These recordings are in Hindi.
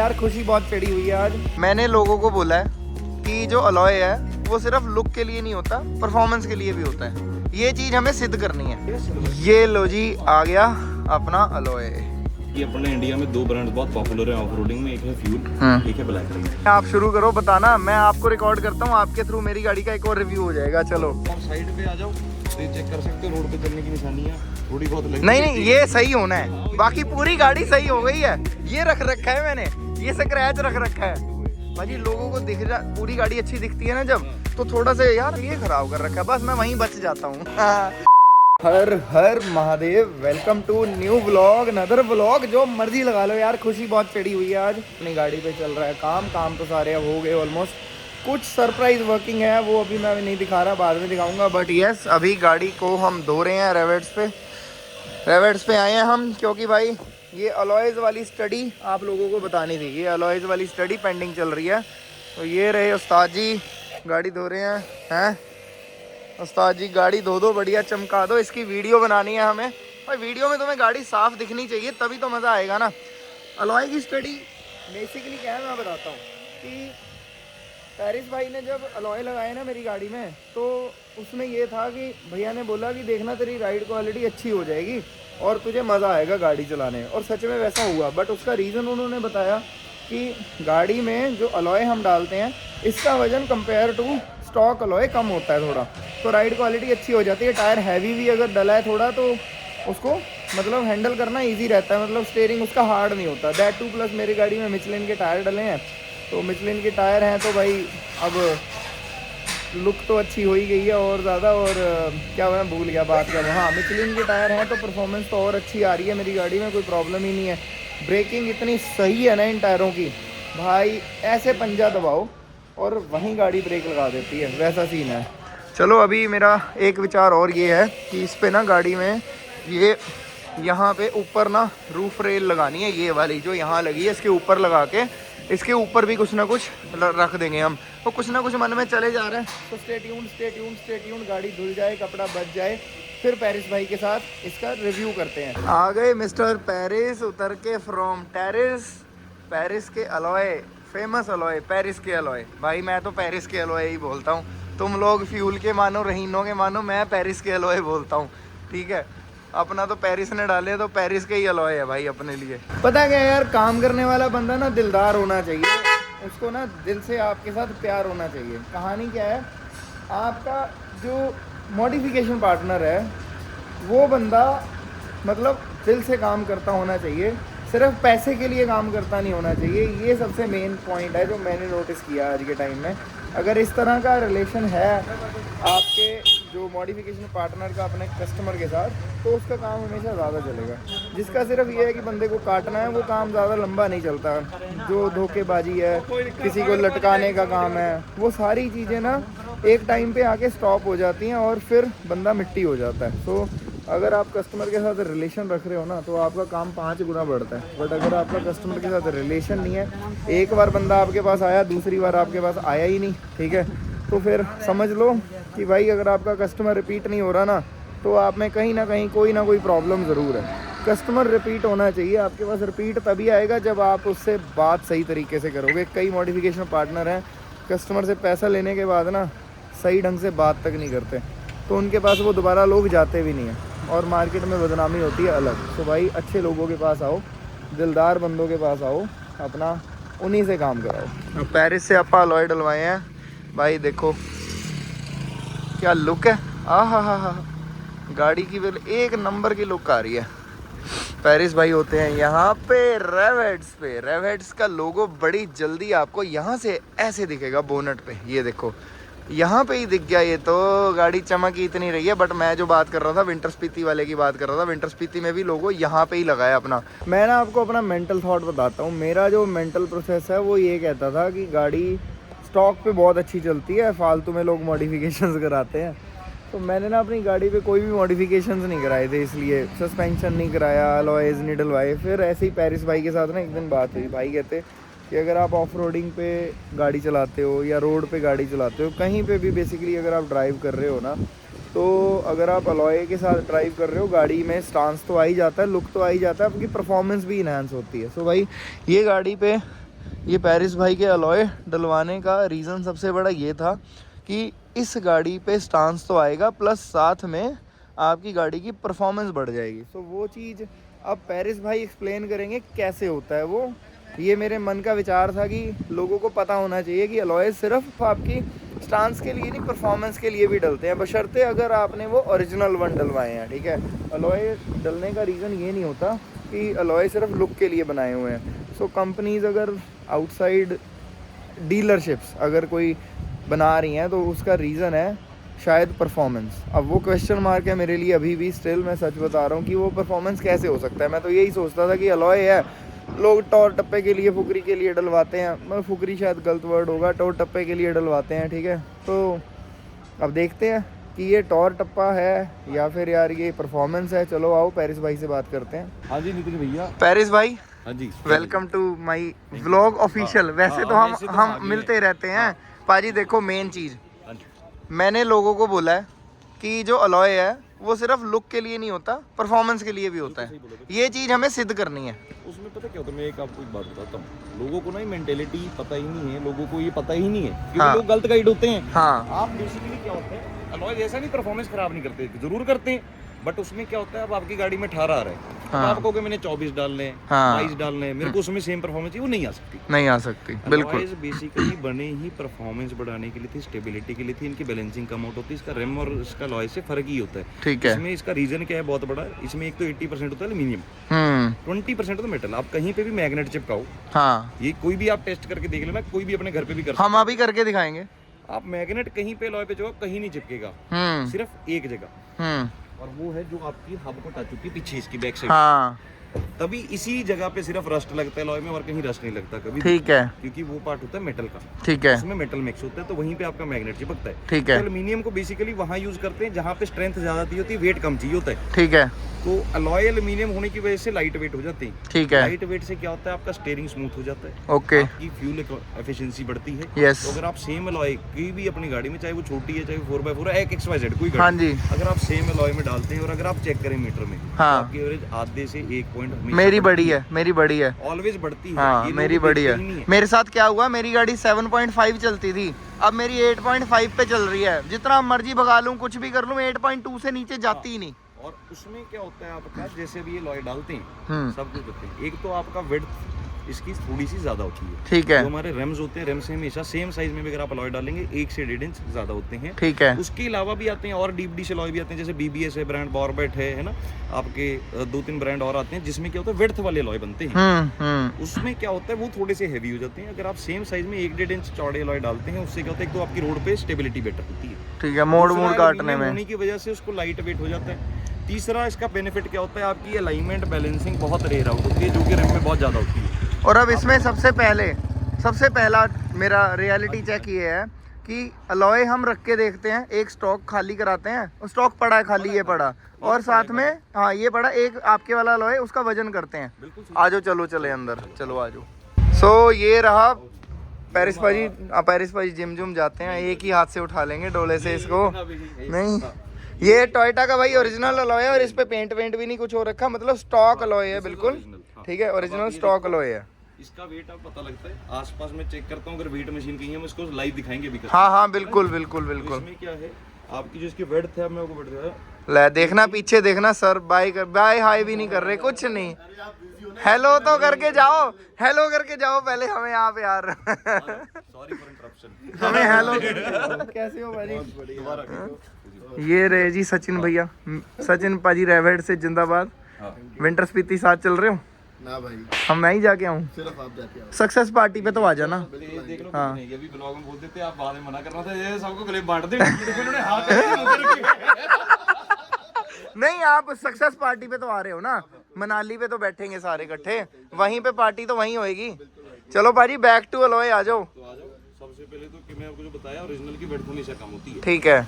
यार, खुशी बहुत चढ़ी हुई है आज। मैंने लोगों को बोला है कि जो अलॉय है वो सिर्फ लुक के लिए नहीं होता, परफॉर्मेंस के लिए भी होता है। ये चीज हमें सिद्ध करनी है। ये लो जी, आ गया अपना अलॉय। ये अपने इंडिया में दो ब्रांड बहुत पॉपुलर है ऑफ रोडिंग में, एक है फ्यूल, एक है ब्लैक रिंग। आप शुरू करो बताना, मैं आपको रिकॉर्ड करता हूँ, आपके थ्रू मेरी गाड़ी का एक और रिव्यू हो जाएगा। चलो आप साइड पे आ जाओ, तो चेक कर सकते हो रोड पे चलने की निशानियां थोड़ी बहुत लगी। नहीं, ये सही होना है, बाकी पूरी गाड़ी सही हो गई है। ये रख रखा है मैंने, ये स्क्रैच रख रखा है भाजी। लोगों को दिख रहा, पूरी गाड़ी अच्छी दिखती है ना जब, तो थोड़ा सा यार ये खराब कर रखा है, बस मैं वहीं बच जाता हूँ। हर हर Mahadev, welcome to new vlog, another vlog. जो मर्जी लगा लो यार, खुशी बहुत चढ़ी हुई है आज। अपनी गाड़ी पे चल रहा है काम तो सारे अब हो गए ऑलमोस्ट। कुछ सरप्राइज वर्किंग है, वो अभी मैं नहीं दिखा रहा, बाद में दिखाऊंगा। बट यस, अभी गाड़ी को हम धो रहे हैं रेवेट्स पे आए हैं हम, क्योंकि भाई ये अलॉयज़ वाली स्टडी आप लोगों को बतानी थी। ये अलॉयज़ वाली स्टडी पेंडिंग चल रही है। तो ये रहे उस्ताद जी, गाड़ी धो रहे हैं। उस्ताद जी गाड़ी धो दो, बढ़िया चमका दो। इसकी वीडियो बनानी है हमें भाई। वीडियो में तुम्हें गाड़ी साफ दिखनी चाहिए, तभी तो मज़ा आएगा ना। अलॉय की स्टडी बेसिकली क्या है मैं बताता हूँ कि पैरिस भाई ने जब अलॉय लगाए ना मेरी गाड़ी में, तो उसमें ये था कि भैया ने बोला कि देखना तेरी राइड क्वालिटी अच्छी हो जाएगी और तुझे मज़ा आएगा गाड़ी चलाने, और सच में वैसा हुआ। बट उसका रीज़न उन्होंने बताया कि गाड़ी में जो अलॉय हम डालते हैं, इसका वज़न कंपेयर टू स्टॉक अलॉय कम होता है थोड़ा, तो राइड क्वालिटी अच्छी हो जाती है। टायर हैवी भी अगर डला है थोड़ा, तो उसको मतलब हैंडल करना इजी रहता है, मतलब स्टीयरिंग उसका हार्ड नहीं होता। दैट टू प्लस मेरी गाड़ी में मिचलिन के टायर डले हैं, तो मिचलिन के टायर हैं तो भाई अब लुक तो अच्छी हो ही गई है और ज़्यादा। और क्या मैं भूल गया बात कर, हाँ, मिचलिन के टायर हैं तो परफॉर्मेंस तो और अच्छी आ रही है मेरी गाड़ी में, कोई प्रॉब्लम ही नहीं है। ब्रेकिंग इतनी सही है ना इन टायरों की भाई, ऐसे पंजा दबाओ और वहीं गाड़ी ब्रेक लगा देती है, वैसा सीन है। चलो अभी मेरा एक विचार और ये है कि इस पे ना गाड़ी में ये यहाँ पे ऊपर ना रूफ रेल लगानी है, ये वाली जो यहाँ लगी है, इसके ऊपर लगा के इसके ऊपर भी कुछ ना कुछ रख देंगे हम। तो कुछ ना कुछ मन में चले जा रहा है, तो स्टे ट्यून्ड। गाड़ी धुल जाए, कपड़ा बच जाए, फिर पैरिस भाई के साथ इसका रिव्यू करते हैं। आ गए मिस्टर पैरिस उतर के फ्रॉम टेरिस। पैरिस के अलॉय, फेमस अलॉय, पैरिस के अलॉय। भाई मैं तो पैरिस के अलॉय ही बोलता हूँ, तुम लोग फ्यूल के मानो, रहीनों के मानो, मैं पैरिस के अलॉय बोलता हूँ, ठीक है। अपना तो पैरिस ने डाले, तो पैरिस के ही अलॉय है भाई अपने लिए। पता क्या यार, काम करने वाला बंदा ना दिलदार होना चाहिए, उसको ना दिल से आपके साथ प्यार होना चाहिए। कहानी क्या है, आपका जो मॉडिफिकेशन पार्टनर है वो बंदा मतलब दिल से काम करता होना चाहिए, सिर्फ पैसे के लिए काम करता नहीं होना चाहिए। ये सबसे मेन पॉइंट है जो मैंने नोटिस किया आज के टाइम में। अगर इस तरह का रिलेशन है आपके जो मॉडिफिकेशन पार्टनर का अपने कस्टमर के साथ, तो उसका काम हमेशा ज़्यादा चलेगा। जिसका सिर्फ ये है कि बंदे को काटना है, वो काम ज़्यादा लंबा नहीं चलता। जो धोखेबाजी है, किसी को लटकाने का काम है, वो सारी चीज़ें ना एक टाइम पे आके स्टॉप हो जाती हैं और फिर बंदा मिट्टी हो जाता है। तो अगर आप कस्टमर के साथ रिलेशन रख रहे हो ना, तो आपका काम 5 गुना बढ़ता है। बट अगर आपका कस्टमर के साथ रिलेशन नहीं है, एक बार बंदा आपके पास आया, दूसरी बार आपके पास आया ही नहीं, ठीक है, तो फिर समझ लो कि भाई अगर आपका कस्टमर रिपीट नहीं हो रहा ना, तो आप में कहीं ना कहीं कोई ना कोई प्रॉब्लम ज़रूर है। कस्टमर रिपीट होना चाहिए आपके पास। रिपीट तभी आएगा जब आप उससे बात सही तरीके से करोगे। कई मॉडिफिकेशन पार्टनर हैं, कस्टमर से पैसा लेने के बाद ना सही ढंग से बात तक नहीं करते, तो उनके पास वो दोबारा लोग जाते भी नहीं हैं और मार्केट में बदनामी होती है अलग। तो भाई अच्छे लोगों के पास आओ, दिलदार बंदों के पास आओ, अपना उन्हीं से काम कराओ। पैरिस से आप अलॉय डलवाए हैं भाई, देखो क्या लुक है, हा गाड़ी की बिल एक नंबर की लुक आ रही है। पैरिस भाई होते हैं यहाँ पे रेवेट्स पे। रेवेट्स का लोगो बड़ी जल्दी आपको यहाँ से ऐसे दिखेगा बोनट पे, ये देखो यहाँ पे ही दिख गया। ये तो गाड़ी चमक ही इतनी रही है। बट मैं जो बात कर रहा था विंटर स्पीति वाले की बात कर रहा था, विंटर स्पीति में भी लोगो यहाँ पे ही लगाया अपना। मैं ना आपको अपना मेंटल थॉट बताता हूँ। मेरा जो मेंटल प्रोसेस है वो ये कहता था कि गाड़ी स्टॉक पे बहुत अच्छी चलती है, फालतू में लोग मॉडिफिकेशंस कराते हैं। तो मैंने ना अपनी गाड़ी पे कोई भी मॉडिफिकेशंस नहीं कराए थे, इसलिए सस्पेंशन नहीं कराया, अलॉयज़ नहीं डलवाए। फिर ऐसे ही पैरिस भाई के साथ ना एक दिन बात हुई, भाई कहते कि अगर आप ऑफ रोडिंग पे गाड़ी चलाते हो या रोड पे गाड़ी चलाते हो, कहीं पे भी बेसिकली अगर आप ड्राइव कर रहे हो ना, तो अगर आप अलॉय के साथ ड्राइव कर रहे हो, गाड़ी में स्टांस तो आ ही जाता है, लुक तो आ ही जाता है, आपकी परफॉर्मेंस भी इन्हांस होती है। सो भाई ये गाड़ी पे ये पेरिस भाई के अलॉय डलवाने का रीज़न सबसे बड़ा ये था कि इस गाड़ी पे स्टांस तो आएगा प्लस साथ में आपकी गाड़ी की परफॉर्मेंस बढ़ जाएगी। तो वो चीज़ अब पेरिस भाई एक्सप्लेन करेंगे कैसे होता है वो। ये मेरे मन का विचार था कि लोगों को पता होना चाहिए कि अलॉय सिर्फ आपकी स्टांस के लिए नहीं, परफॉर्मेंस के लिए भी डलते हैं, बशर्ते अगर आपने वो ओरिजिनल वन डलवाए हैं, ठीक है। अलॉय डलने का रीज़न ये नहीं होता कि अलॉय सिर्फ लुक के लिए बनाए हुए हैं। सो कंपनीज़ अगर आउटसाइड डीलरशिप्स अगर कोई बना रही हैं तो उसका रीज़न है शायद परफॉर्मेंस। अब वो क्वेश्चन मार्क है मेरे लिए अभी भी, स्टिल मैं सच बता रहा हूँ कि वो परफॉर्मेंस कैसे हो सकता है। मैं तो यही सोचता था कि अलॉय है, लोग टॉर टप्पे के लिए, फुकरी के लिए डलवाते हैं, मतलब फुकरी शायद गलत वर्ड होगा, टॉर टप्पे के लिए डलवाते हैं, ठीक है। तो अब देखते हैं कि ये टॉर टप्पा है या फिर यार ये परफॉर्मेंस है। चलो आओ पेरिस भाई से बात करते हैं। हाँ जी नितिन भैया। पेरिस भाई हाँ जी, welcome to my vlog official. वैसे तो हम मिलते रहते हैं पाजी। देखो मेन चीज़ मैंने लोगों को बोला है कि जो अलॉय है वो सिर्फ लुक के लिए नहीं होता, परफॉर्मेंस के लिए भी होता है। ये चीज़ हमें सिद्ध करनी है। उसमें पता क्या होता है, मैं एक आपको एक बात बताता हूँ, लोगों को ना ये मेंटेलिटी पता ही नहीं है, लोगों को ये पता ही नहीं है क्योंकि हाँ। लोग गलत गाइड होते हैं। हाँ आप बेसिकली क्या होता है, अलॉय जैसा नहीं परफॉर्मेंस खराब नहीं करते, जरूर करते हैं, बट उसमें क्या होता है, अब आपकी गाड़ी में 18 आ रहा है, हाँ। आप कहोगे मैंने 24 डालने हैं, हाँ। 22 डालने हैं, मेरे को उसमें सेम परफॉर्मेंस चाहिए, वो नहीं आ सकती, नहीं आ सकती, बिल्कुल। अलॉयज बेसिकली बने ही परफॉर्मेंस बढ़ाने के लिए थी, स्टेबिलिटी के लिए थी, इनकी बैलेंसिंग कम आउट होती है, इसका रिम और इसका अलॉय से फर्क ही होता है। ठीक है। इसमें इसका रीजन क्या है बहुत बड़ा, इसमें एक तो 80% होता है एल्यूमिनियम, 20% होता है मेटल। आप कहीं पे भी मैग्नेट चिपकाओ, हाँ ये कोई भी आप टेस्ट करके देख लेना, कोई भी अपने घर पे भी कर हम अभी करके दिखाएंगे। आप मैग्नेट कहीं पे अलॉय पे जो कहीं नहीं चिपकेगा, सिर्फ एक जगह, और वो है जो आपकी हब को टच होती है पीछे इसकी बैक साइड, हाँ तभी इसी जगह पे सिर्फ रस्ट लगता है अलॉय में, और कहीं रस्ट नहीं लगता कभी, ठीक है, क्योंकि वो पार्ट होता है मेटल का, ठीक है, उसमें मेटल मिक्स होता है, तो वहीं पे आपका मैग्नेट चिपकता है। ठीक है, एल्यूमिनियम को बेसिकली वहां यूज करते हैं जहां पे स्ट्रेंथ ज्यादा होती है, वेट कम चाहिए होता है, ठीक है, तो अलॉय एल्यूमिनियम होने की वजह से लाइट वेट हो जाते हैं। ठीक है, लाइट वेट से क्या होता है, आपका स्टीयरिंग स्मूथ हो जाता है, ओके, आपकी फ्यूल एफिशिएंसी बढ़ती है। यस। तो अगर आप सेम अलॉय की भी अपनी गाड़ी में, चाहे वो छोटी है, चाहे 4x4 है, एक XYZ कोई हाँ गाड़ी, जी, अगर आप सेम अलॉय में डालते हैं और अगर आप चेक करें मीटर में, हाँ, आपकी एवरेज आधे से 1 पॉइंट मेरी बड़ी है, मेरी बड़ी है, ऑलवेज बढ़ती है। हाँ ये मेरी लोग बड़ी देखते है। ही नहीं मेरे साथ क्या हुआ, मेरी गाड़ी 7.5 चलती थी, अब मेरी 8.5 पे चल रही है। जितना मर्जी भगा लूं, कुछ भी कर लूं, 8.2 से नीचे जाती ही नहीं। और उसमें क्या होता है आपका, जैसे भी ये लॉय डालते हैं सब कुछ होते हैं, एक तो आपका विड्थ इसकी थोड़ी सी ज्यादा होती है, ठीक है, जो हमारे रेम्स होते हैं, रेम से हमेशा सेम साइज में भी अगर आप अलॉय डालेंगे 1 से 1.5 इंच ज्यादा होते हैं, ठीक है। उसके अलावा भी आते हैं और डीप डिश अलॉय भी आते हैं, जैसे BBS है ब्रांड, बॉर्बेट है ना, आपके 2-3 ब्रांड और आते हैं जिसमें क्या होता है विड्थ वाले अलॉय बनते हैं। उसमें क्या होता है, वो थोड़े से हैवी हो जाते हैं। अगर आप सेम साइज में 1-1.5 इंच चौड़े अलॉय डालते हैं, उससे क्या होता है, एक तो आपकी रोड पे स्टेबिलिटी बेटर होती है, ठीक है, मोड़ मोड़ काटने में होने की वजह से उसको लाइट वेट हो जाता है। तीसरा इसका बेनिफिट क्या होता है, आपकी अलाइनमेंट बैलेंसिंग बहुत रेयर आउट होती है, जो कि रेम में बहुत ज़्यादा होती है। और अब इसमें सबसे पहला मेरा रियलिटी चेक ये है कि अलॉय हम रख के देखते हैं, एक स्टॉक खाली कराते हैं, स्टॉक पड़ा है खाली, ये पड़ा, और साथ में हाँ ये पड़ा, एक आपके वाला अलॉय, उसका वजन करते हैं। आजो चलो चले अंदर, चलो आजो। सो ये रहा पेरिस भाजी जिम जाते हैं, एक ही हाथ से उठा लेंगे डोले से इसको। नहीं, ये टोयोटा का भाई ओरिजिनल अलॉय है, और इस पे पेंट भी नहीं कुछ हो रखा, मतलब स्टॉक अलॉय है बिल्कुल, ठीक है, ओरिजिनल स्टॉक अलॉय है। इसका वेट अब पता लगता है, आसपास में चेक करता हूँ, अगर वेट मशीन कहीं है हम इसको लाइव दिखाएंगे भी। हाँ बिल्कुल। इसमें क्या है, आपकी जो इसकी वेट है, मैं आपको वेट दिखाया, ले देखना पीछे देखना सर, बाय हाय भी नहीं कर रहे, कुछ नहीं, हेलो तो करके जाओ, हेलो करके जाओ पहले हमें यहाँ पे यार। सॉरी फॉर इंटरप्शन, हमें हेलो कैसे हो भाई। ये रहे जी सचिन भैया, सचिन पाजी रेवेड से जिंदाबाद। विंटर स्पीति साथ चल रहे हो ना भाई, हम मैं ही जाके आऊँ, सिर्फ आप जाके आओ। सक्सेस पार्टी पे तो आ जाना। देख लो, हाँ। ये भी ब्लॉग में बोल देते आप, बाद में मना करना था, ये सबको क्लिप बांट दे, इन्होंने हाथ नहीं, आप सक्सेस पार्टी पे तो आ रहे हो ना, मनाली पे तो बैठेंगे सारे इकट्ठे, वहीं पे पार्टी तो वहीं होएगी। चलो भाजी बैक टू अलॉय आ जाओ। तो आ जाओ। सबसे पहले तो कि मैं आपको जो बताया, ओरिजिनल की वेट हमेशा कम होती है, ठीक है,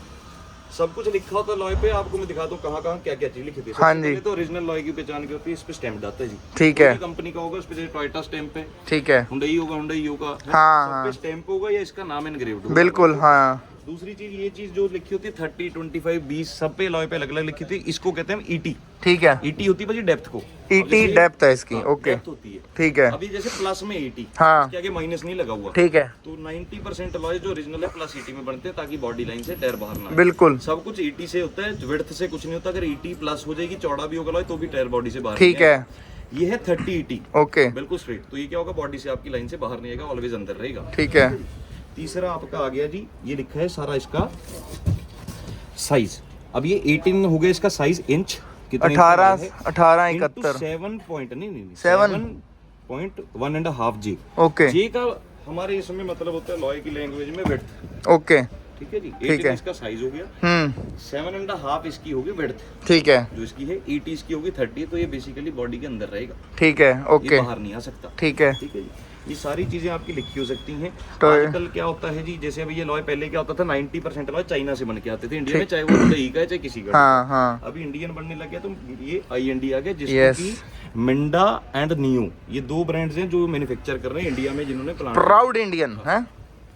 सब कुछ लिखा होता है लॉय पे, आपको मैं दिखाता हूँ कहाँ कहाँ क्या क्या चीज लिखी थी। हाँ जी। तो ओरिजिनल लॉय की पहचान क्या होती है, इस पे स्टैम्प आता है जी, ठीक है, कंपनी का होगा, इस पे टोयोटा स्टैम्प है, ठीक है, हुंडई होगा, हाँ, सब पे स्टैम्प होगा या इसका नाम एनग्रेव्ड होगा। बिल्कुल, हाँ दूसरी चीज, ये चीज जो लिखी होती है 30, 25, 20 सब पे अलॉय पे अलग अलग लिखी होती है, इसको कहते हैं ईटी। ठीक है, ईटी होती है भाई डेप्थ को, ईटी डेप्थ है इसकी। ओके, डेप्थ होती है। ठीक है, अभी जैसे प्लस में ईटी, हाँ, इसके आगे माइनस नहीं लगा हुआ, ठीक है, तो 90% अलॉय जो ओरिजिनल है प्लस ईटी में बनते हैं ताकि बॉडी लाइन से टायर बाहर ना आए। बिल्कुल, सब कुछ ईटी से होता है, विड्थ से कुछ नहीं होता। अगर ईटी प्लस हो जाएगी, चौड़ा भी होगा अलॉय तो भी टायर बॉडी से बाहर ठीक नहीं है, आएगा। ये है 30 ईटी, ओके, बिल्कुल स्ट्रेट। तो ये क्या होगा, बॉडी से आपकी लाइन से बाहर नहीं आएगा, ऑलवेज अंदर रहेगा। ठीक है। तीसरा आपका आ गया जी, ये लिखा है सारा इसका साइज। अब ये 18 हो गया इसका साइज इंच, कितने 18 71 7 पॉइंट नहीं 7 7.1.5 जी। ओके, जे का हमारे इसमें मतलब होता है लॉय की लैंग्वेज में विड्थ। ओके, ठीक है जी, ठीक 18 है। इसका साइज हो गया, 7.5 इसकी होगी विड्थ, ठीक है, जो इसकी है 80 इसकी होगी 30। तो ये बेसिकली बॉडी के अंदर रहेगा, ठीक है, ये ओके, बाहर नहीं आ सकता। ठीक है। ठीक है जी, ये सारी चीजें आपकी लिखी हो सकती हैं। तो आजकल क्या होता है जी, जैसे अभी ये लॉय पहले क्या होता था 90% लॉय चाइना से बन के आते थे इंडिया में, चाहे वो दुबई का है चाहे किसी का। हाँ हाँ, अभी इंडियन बनने लग गया तो ये IND आ गया, जिसमें Yes. कि मिंडा एंड नियो ये दो ब्रांड्स हैं जो मैन्युफैक्चर कर रहे हैं इंडिया में, जिन्होंने प्लांट। प्राउड इंडियन है।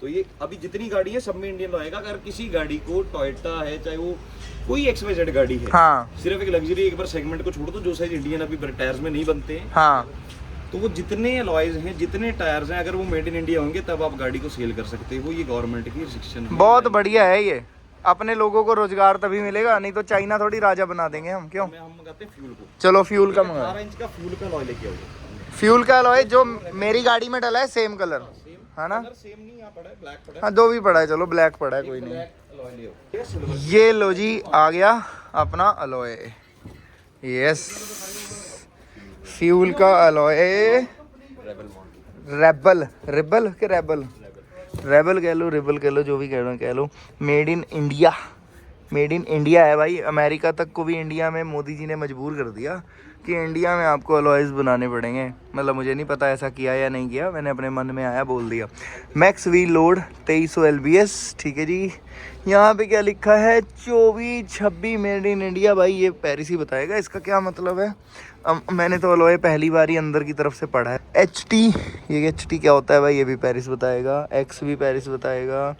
तो ये अभी जितनी गाड़ी है सब में इंडियन आएगा। अगर किसी गाड़ी को टोयोटा है, चाहे वो कोई XYZ गाड़ी है, हाँ सिर्फ एक लग्जरी एक बार सेगमेंट को छोड़ दो, जो साइज इंडियन अभी टायर्स में नहीं बनते हैं, हाँ, तो वो जितने अलॉयज हैं, जितने टायर्स हैं, अगर वो मेड इन इंडिया होंगे तब आप गाड़ी को सेल कर सकते हो। ये गवर्नमेंट की रिस्ट्रिक्शन है। बहुत बढ़िया है ये। अपने लोगों को रोजगार तभी मिलेगा, नहीं तो चाइना थोड़ी राजा बना देंगे हम। क्यों? हम मंगाते हैं फ्यूल को। चलो फ्यूल का मंगा। 18 इंच का फ्यूल का अलॉय लेके आओगे। फ्यूल का अलॉय जो मेरी गाड़ी में डला है सेम कलर है ना? कलर सेम नहीं, यहाँ पड़ा है ब्लैक पड़ा है। हाँ, दो भी पड़ा है, चलो ब्लैक पड़ा है, कोई नहीं। ब्लैक अलॉय ले आओ। ये सिल्वर ये लो जी, आ गया अपना अलॉय। यस, फ्यूल का अलॉय, रेबल, रेबल के रेबल, रेबल कह लो, रेबल कह लो, जो भी कह लो, made in India, made in India है भाई। अमेरिका तक को भी इंडिया में मोदी जी ने मजबूर कर दिया कि इंडिया में आपको अलॉयज़ बनाने पड़ेंगे। मतलब मुझे नहीं पता ऐसा किया या नहीं किया, मैंने अपने मन में आया बोल दिया। मैक्स व्हील लोड 2300 LBS, ठीक है जी। यहाँ पे क्या लिखा है, 24-26 मेड इन इंडिया। भाई ये पेरिस ही बताएगा इसका क्या मतलब है। मैंने तो अलॉय पहली बार ही अंदर की तरफ से पढ़ा है। HT, ये HT क्या होता है भाई, ये भी पेरिस बताएगा। X भी पेरिस बताएगा।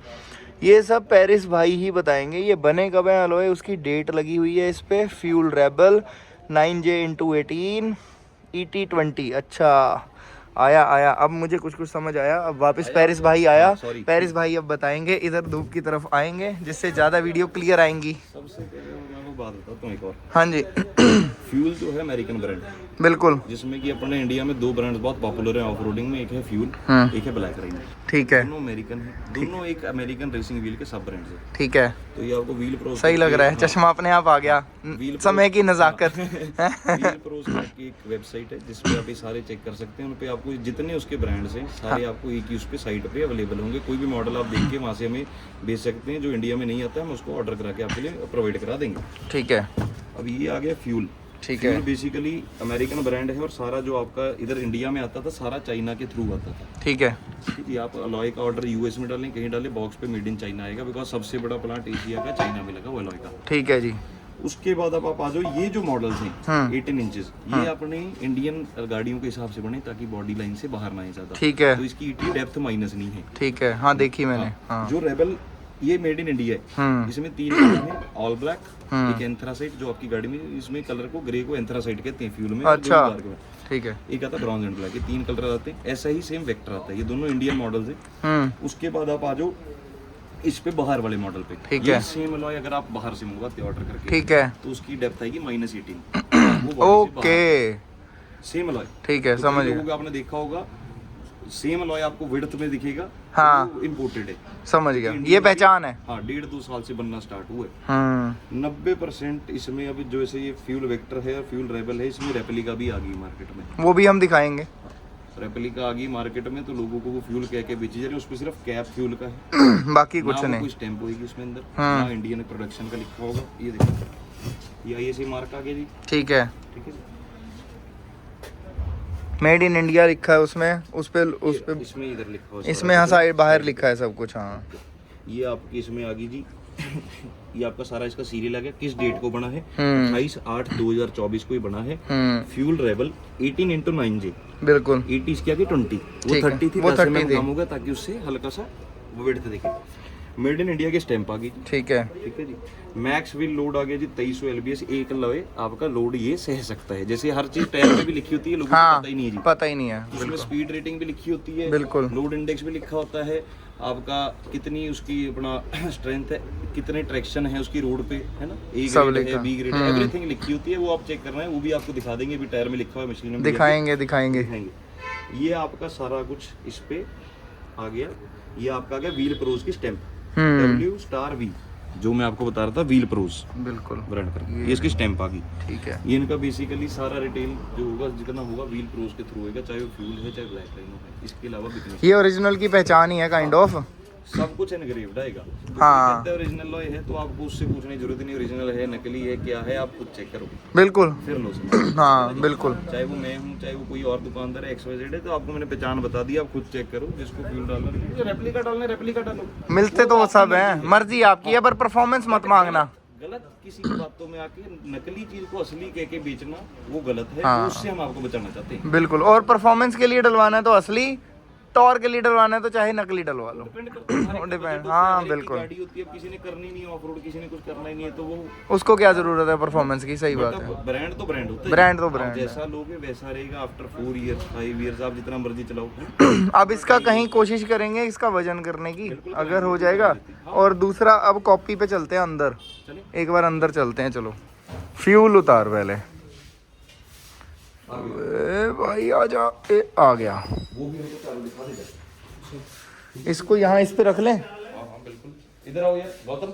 ये सब पेरिस भाई ही बताएंगे। ये बने कब है अलॉय, उसकी डेट लगी हुई है इस पे। Fuel rebel 9J×18 ET20। अच्छा, आया अब मुझे कुछ समझ आया। अब वापस पेरिस भाई आया, पेरिस भाई अब बताएंगे। इधर धूप की तरफ आएंगे जिससे ज़्यादा वीडियो क्लियर आएंगी। सबसे पहले मैं वो बात बताता हूँ एक और। हाँ जी। फ्यूल जो है अमेरिकन ब्रांड, बिल्कुल, जिसमें कि अपने इंडिया में दो ब्रांड्स बहुत पॉपुलर हैं ऑफ रोडिंग में। एक है फ्यूल, एक है ब्लैक राइडर। ठीक है, दोनों अमेरिकन है, दोनों एक अमेरिकन रेसिंग व्हील के सब ब्रांड्स हैं। ठीक है, तो ये आपको व्हील प्रोस सही लग रहा है। चश्मा अपने आप आ गया, समय की नज़ाकत। व्हील प्रोस की एक वेबसाइट है जिसपे आप ये सारे चेक कर सकते हैं। उन पे आपको जितने उसके ब्रांड्स हैं सारे आपको एक ही उस पे साइट पे अवेलेबल होंगे। कोई भी मॉडल आप देख के वहाँ से हमें भेज सकते हैं। जो इंडिया में नहीं आता है हम उसको ऑर्डर करा के आपके लिए प्रोवाइड करा देंगे। ठीक है, अब ये आ गया फ्यूल। ठीक है, बेसिकली अमेरिकन ब्रांड है और सारा जो आपका इधर इंडिया में आता था सारा चाइना के थ्रू आता था। ठीक है, कि आप अलॉय का ऑर्डर US में डालें, कहीं डालें, बॉक्स पे मेड इन चाइना आएगा। बिकॉज सबसे बड़ा प्लांट एशिया का चाइना में लगा वो अलॉय का। ठीक है जी। उसके बाद अब आप आ जाओ, ये जो मॉडल्स हैं 18 इंचेस, ये अपने इंडियन गाड़ियों के हिसाब से बने ताकि बॉडी लाइन से बाहर ना आए ज्यादा। ठीक है, तो इसकी ET डेप्थ माइनस नहीं है। ठीक है, हाँ देखी मैंने। हाँ, जो रेबल ये मेड इन इंडिया है, इसमें 3 कलर हैं, ऑल ब्लैक, एक एंथ्रासाइट जो आपकी गाड़ी में, इसमें कलर को ग्रे को एंथ्रासाइट कहते हैं फ्यूल में। अच्छा, ठीक है, एक आता ब्रॉन्ज एंड ब्लैक, ये 3 कलर आते हैं। ऐसा ही सेम वेक्टर आता है, ये दोनों इंडियन मॉडल्स हैं। उसके बाद आप आ जाओ इस पे बाहर वाले मॉडल पे। ठीक ये है, सेम अलॉय अगर आप बाहर से मंगवाते ऑर्डर करके, ठीक है, तो उसकी डेप्थ आएगी -18। Okay, same alloy. ठीक है, समझ गया। आपने देखा होगा सेम अलॉय आपको विड्थ में दिखेगा। हाँ, इंपोर्टेड है, समझ गया, ये पहचान है। हाँ, 1.5-2 साल से बनना स्टार्ट हुआ है। 90% इसमें अभी जो ऐसे ये फ्यूल वेक्टर है और फ्यूल रेबल है, इसमें रेप्लिका भी आ गई मार्केट में। वो भी हम दिखाएंगे। रेप्लिका आ गई मार्केट में, तो लोगों को वो फ्यूल कह के बेची जा रही है। उसपे सिर्फ कैप फ्यूल का है, बाकी कुछ नहीं। कोई स्टैम्प होगी उसमें अंदर, ना इंडियन प्रोडक्शन का लिखा होगा। ये देखो, ये ISA मार्क आ गया जी। ठीक है, ठीक है जी। मेड इन इंडिया लिखा है उसमें, उस पे इसमें इधर लिखा हो, इसमें हाँ साइड बाहर लिखा है सब कुछ। हाँ, ये आपकी इसमें आ गई जी। ये आपका सारा इसका सीरियल आ गया, किस डेट को बना है, 28/8/2024 को ही बना है। फ्यूल रेबल 18x9J, बिल्कुल। 80 इसके आगे 20, वो 30 थी, वो 30 कम होगा ताकि उससे हल्का सा विड्थ दिखे। मेड इन इंडिया की स्टैंप आ गई जी। ठीक है। ठीक है जी। मैक्स व्हील लोड आ गया जी 2300 LBS, एक लॉय आपका लोड ये सह सकता है। जैसे हर चीज टायर पे भी लिखी होती है, लोगों हाँ, को पता ही नहीं है जी। पता ही नहीं है। इसमें स्पीड रेटिंग भी लिखी होती है, बिल्कुल। लोड इंडेक्स भी लिखा होता है, आपका कितनी उसकी अपना स्ट्रेंथ है, कितने ट्रैक्शन है उसकी रोड पे, है ना, ए ग्रेड है, बी ग्रेड है, एवरीथिंग लिखी होती है। वो आप चेक कर रहे हैं, वो भी आपको दिखा देंगे भी टायर में लिखा हुआ है, मशीन में दिखाएंगे। ये आपका सारा कुछ इस पे आ गया। ये आपका आ गया व्हील प्रोज की स्टैंप, W*V, जो मैं आपको बता रहा था, व्हील प्रोज बिल्कुल ब्रांड का, ये इसकी स्टैंप आ गई। ठीक है। ये इनका बेसिकली सारा रिटेल जो होगा जितना होगा व्हील प्रोज के थ्रू होगा, चाहे वो फ्यूल है चाहे ब्लैक लाइन है। इसके अलावा बिकने ये ओरिजिनल की पहचान ही है काइंड ऑफ। सब कुछ एनग्रेव्ड आएगा। हाँ। ओरिजिनल लॉय है तो आपको उससे पूछने की जरूरत नहीं, ओरिजिनल है नकली है क्या है, आप खुद चेक करो, बिल्कुल। फिर लो। हाँ बिल्कुल। चाहे वो मैं हूँ चाहे वो कोई और दुकानदार है, XYZ है, तो आपको मैंने पहचान बता दी, आप खुद चेक करो। जिसको फ्यूल डालना है, रेप्लिका डालना है रेप्लिका डालो, मिलते तो वो सब हैं, मर्जी आपकी है, पर परफॉर्मेंस मत मांगना। गलत किसी की बातों में आके नकली चीज को असली कह के बेचना वो गलत है। हाँ। उससे हम आपको बचाना चाहते हैं। बिल्कुल। और परफॉर्मेंस के लिए डलवाना है तो असली, टॉर के लिए डलवाना है तो चाहे नकली डलवा लो। डिपेंड। हाँ बिल्कुल। गाड़ी होती है, अब किसी ने करनी नहीं ऑफ रोड, किसी ने कुछ करना ही नहीं है, तो वो उसको क्या जरूरत है परफॉर्मेंस की। सही बात है। ब्रांड तो ब्रांड होता है, ब्रांड तो आप ब्रांड जैसा लोगे वैसा रहेगा। आफ्टर 4 इयर्स 5 इयर्स आप जितना मर्जी चलाओ। अब इसका कहीं कोशिश करेंगे इसका वजन करने की, अगर हो जाएगा। और दूसरा, अब कॉपी पे चलते हैं अंदर, एक बार अंदर चलते हैं। चलो फ्यूल उतार पहले। भाई आजा। आ गया। वो भी हमको चालू दिखा देगा। इसको यहाँ इस पे रख लें। हाँ बिल्कुल। इधर आओ यार गौतम।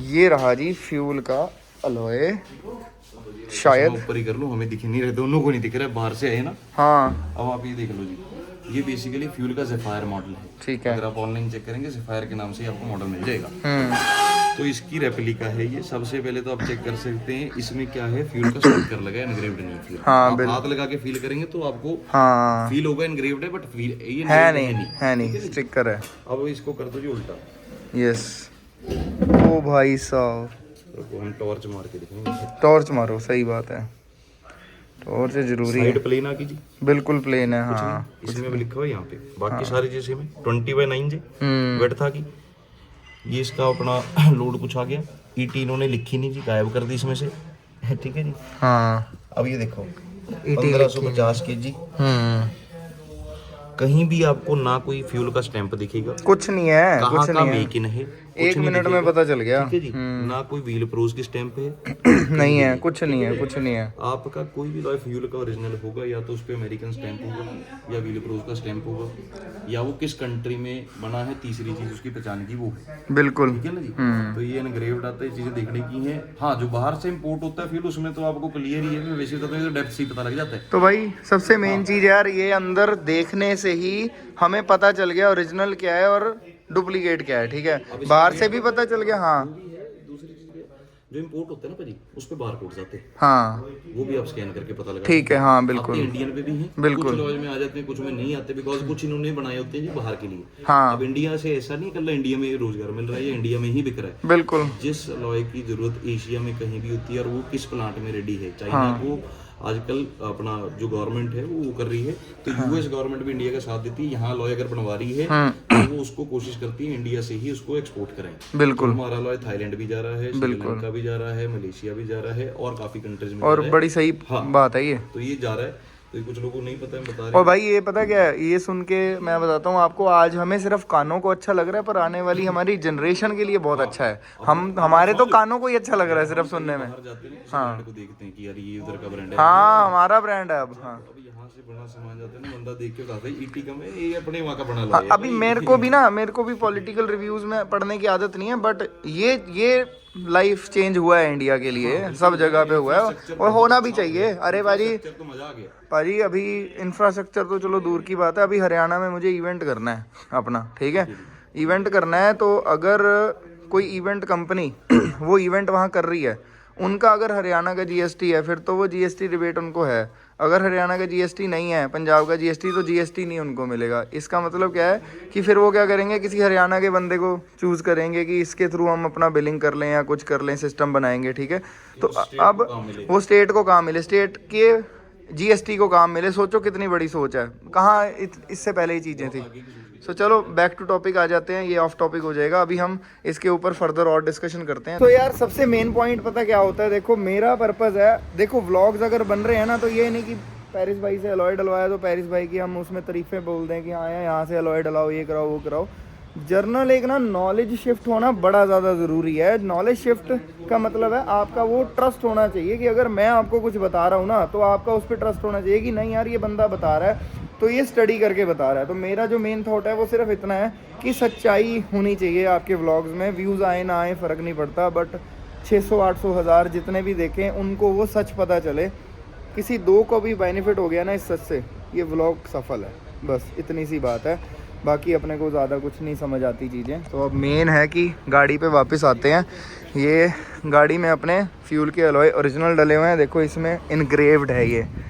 ये रहा जी फ्यूल का अलॉय। शायद ऊपर ही कर लो, हमें दिख नहीं रहे, दोनों को नहीं दिख रहा है, बाहर से आए ना। हाँ अब आप ये देख लो जी, ये बेसिकली फ्यूल का ज़ेफायर मॉडल है। ठीक है। अगर आप ऑनलाइन चेक करेंगे ज़ेफायर के नाम से ही आपको मॉडल मिल जाएगा। तो इसकी रेप्लिका है ये। सबसे पहले तो आप चेक कर सकते हैं इसमें क्या है, फ्यूल का स्टिकर लगा है, एनग्रेव्ड नहीं है फ्यूल। हाँ, आप हाथ लगा के फील करेंगे तो आपको हाँ फील होगा एनग्रेव्ड है, बट फील ये है नहीं स्टिकर है। अब इसको कर दो जी उल्टा। यस। ओ भाई साहब, तो हम टॉर्च मार के दिखाएंगे। टॉर्च मारो। सही बात है, टॉर्च जरूरी है। साइड प्लेन आ कीजिए, बिल्कुल प्लेन है। हाँ इसमें भी लिखा हुआ है यहाँ पे। बाकी सारी चीजें में 20/9 जी वेट था की। ये इसका अपना लोड कुछ आ गया। ईटी इन्होंने लिखी नहीं जी, गायब कर दी इसमें से। ठीक है जी। हाँ अब ये देखो 1550 kg। कहीं भी आपको ना कोई फ्यूल का स्टैंप दिखेगा, कुछ नहीं है, कहाँ कुछ का नहीं है। मेक इन है, एक मिनट में पता चल गया। ठीक है जी। ना कोई व्हील प्रोज की स्टैंप है, नहीं है, कुछ नहीं है, कुछ नहीं है। आपका कोई भी लॉय फ्यूल का ओरिजिनल होगा, या तो उस पे अमेरिकन स्टैंप होगा या व्हील प्रोज का स्टैंप होगा, या वो किस कंट्री में बना है, तीसरी चीज उसकी पहचान की वो है। बिल्कुल। ठीक है ना जी। तो ये एनग्रेव्ड आता है, चीजें देखने की हैं। हाँ, जो बाहर से इंपोर्ट होता है फ्यूल, उसमें तो आपको क्लियर ही है। मैं वैसे बताता हूँ, डेप्थ से ही पता लग जाता है। तो भाई सबसे मेन चीज यार, ये अंदर देखने से ही हमें पता चल गया ओरिजिनल क्या है और डुप्लीकेट क्या है। ठीक है, बाहर से भी पता चल गया। हाँ दूसरी चीज जो इंपोर्ट होता है ना भाजी, उस पे बार कोड आते हैं। हाँ वो भी आप स्कैन करके पता लगा। ठीक है। हाँ बिल्कुल। इंडियन पे भी हैं, बिल्कुल। कुछ लॉज में आ जाते हैं, कुछ में नहीं आते, बिकॉज कुछ इन्होंने बनाए होते हैं जी बाहर के लिए। हाँ अब इंडिया से ऐसा नहीं कर, इंडिया में रोजगार मिल रहा है, या इंडिया में ही बिक रहा है। बिल्कुल। जिस लॉय की जरूरत एशिया में कहीं भी होती है, और वो किस प्लांट में रेडी है, चाइना को आजकल अपना जो गवर्नमेंट है वो कर रही है, तो यूएस गवर्नमेंट भी इंडिया का साथ देती है। यहाँ लॉय अगर बनवा रही है तो वो उसको कोशिश करती है इंडिया से ही उसको एक्सपोर्ट करें। बिल्कुल। हमारा लॉय थाईलैंड भी जा रहा है, श्रीलंका भी जा रहा है, मलेशिया भी जा रहा है, और काफी कंट्रीज में और बड़ी सही बात है ये। तो ये जा रहा है। तो ये कुछ लोगों को नहीं पता है, बता रहे और भाई ये पता क्या है, ये सुन के मैं बताता हूँ आपको, आज हमें सिर्फ कानों को अच्छा लग रहा है, पर आने वाली हमारी जनरेशन के लिए बहुत अच्छा है। हमारे तो कानों को ही अच्छा लग रहा है सिर्फ सुनने में। बाहर जाते हैं ना, ब्रांड को देखते हैं कि यार ये उधर का ब्रांड है। हाँ हमारा ब्रांड है अब। हाँ अब यहाँ से बड़ा सामान जाता है ना, बंदा देख के बताता है ईटी कम है, ये अपने वहाँ का बना लो। अभी मेरे को भी पॉलिटिकल रिव्यूज में पढ़ने की आदत नहीं है, बट ये लाइफ चेंज हुआ है इंडिया के लिए, सब जगह पे हुआ है और होना भी चाहिए। अरे भाजी, तो मजा आ गया भाजी अभी इंफ्रास्ट्रक्चर तो चलो दूर की बात है, अभी हरियाणा में मुझे इवेंट करना है अपना। ठीक है, इवेंट करना है, तो अगर कोई इवेंट कंपनी वो इवेंट वहाँ कर रही है, उनका अगर हरियाणा का जीएसटी है, फिर तो वो जीएसटी रिबेट उनको है। अगर हरियाणा का जीएसटी नहीं है, पंजाब का जीएसटी, तो जीएसटी नहीं उनको मिलेगा। इसका मतलब क्या है कि फिर वो क्या करेंगे, किसी हरियाणा के बंदे को चूज़ करेंगे कि इसके थ्रू हम अपना बिलिंग कर लें या कुछ कर लें, सिस्टम बनाएंगे। ठीक है, तो अब वो स्टेट को काम मिले, स्टेट के जीएसटी को काम मिले। सोचो कितनी बड़ी सोच है, कहाँ इससे पहले ही चीज़ें थी। सो चलो बैक टू टॉपिक आ जाते हैं, ये ऑफ टॉपिक हो जाएगा, अभी हम इसके ऊपर फर्दर और डिस्कशन करते हैं। तो यार सबसे मेन पॉइंट पता क्या होता है, देखो मेरा पर्पज़ है, देखो व्लॉग्स अगर बन रहे हैं ना तो ये नहीं कि पैरिस भाई से अलॉय डलवाया तो पैरिस भाई की हम उसमें तारीफ़ें बोल दें कि हाँ यहाँ से अलॉय डलाओ, ये कराओ वो कराओ। जर्नल एक ना नॉलेज शिफ्ट होना बड़ा ज़्यादा ज़रूरी है। नॉलेज शिफ्ट का मतलब है आपका वो ट्रस्ट होना चाहिए कि अगर मैं आपको कुछ बता रहा हूँ ना तो आपका उस पर ट्रस्ट होना चाहिए कि नहीं यार ये बंदा बता रहा है तो ये स्टडी करके बता रहा है। तो मेरा जो मेन थॉट है वो सिर्फ इतना है कि सच्चाई होनी चाहिए आपके व्लॉग्स में। व्यूज़ आए ना आए फ़र्क नहीं पड़ता, बट 600 800 हज़ार जितने भी देखें उनको वो सच पता चले। किसी दो को भी बेनिफिट हो गया ना इस सच से, ये व्लॉग सफल है। बस इतनी सी बात है, बाकी अपने को ज़्यादा कुछ नहीं समझ आती चीज़ें। तो अब मेन है कि गाड़ी पे वापस आते हैं। ये गाड़ी में अपने फ्यूल के अलॉय ओरिजिनल डले हुए हैं, देखो इसमें इनग्रेव्ड है,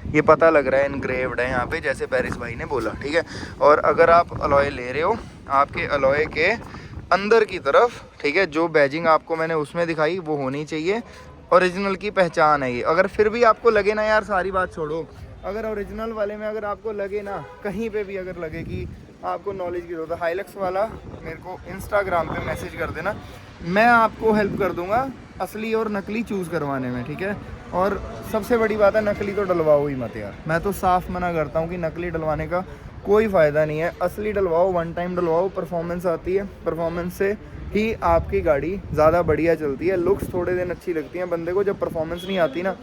ये पता लग रहा है इनग्रेव्ड है यहाँ पे, जैसे पैरिस भाई ने बोला, ठीक है। और अगर आप अलॉय ले रहे हो, आपके अलॉय के अंदर की तरफ, ठीक है, जो बैजिंग आपको मैंने उसमें दिखाई वो होनी चाहिए, ओरिजिनल की पहचान है ये। अगर फिर भी आपको लगे ना यार, सारी बात छोड़ो, अगर ओरिजिनल वाले में अगर आपको लगे ना, कहीं पे भी अगर लगे कि आपको नॉलेज की जरूरत है, हाइलक्स वाला मेरे को इंस्टाग्राम पे मैसेज कर देना, मैं आपको हेल्प कर दूंगा असली और नकली चूज़ करवाने में, ठीक है। और सबसे बड़ी बात है, नकली तो डलवाओ ही मत यार, मैं तो साफ मना करता हूँ कि नकली डलवाने का कोई फ़ायदा नहीं है। असली डलवाओ, वन टाइम डलवाओ, परफॉर्मेंस आती है, परफॉर्मेंस से ही आपकी गाड़ी ज़्यादा बढ़िया चलती है। लुक्स थोड़े दिन अच्छी लगती हैं बंदे को, जब परफॉर्मेंस नहीं आती ना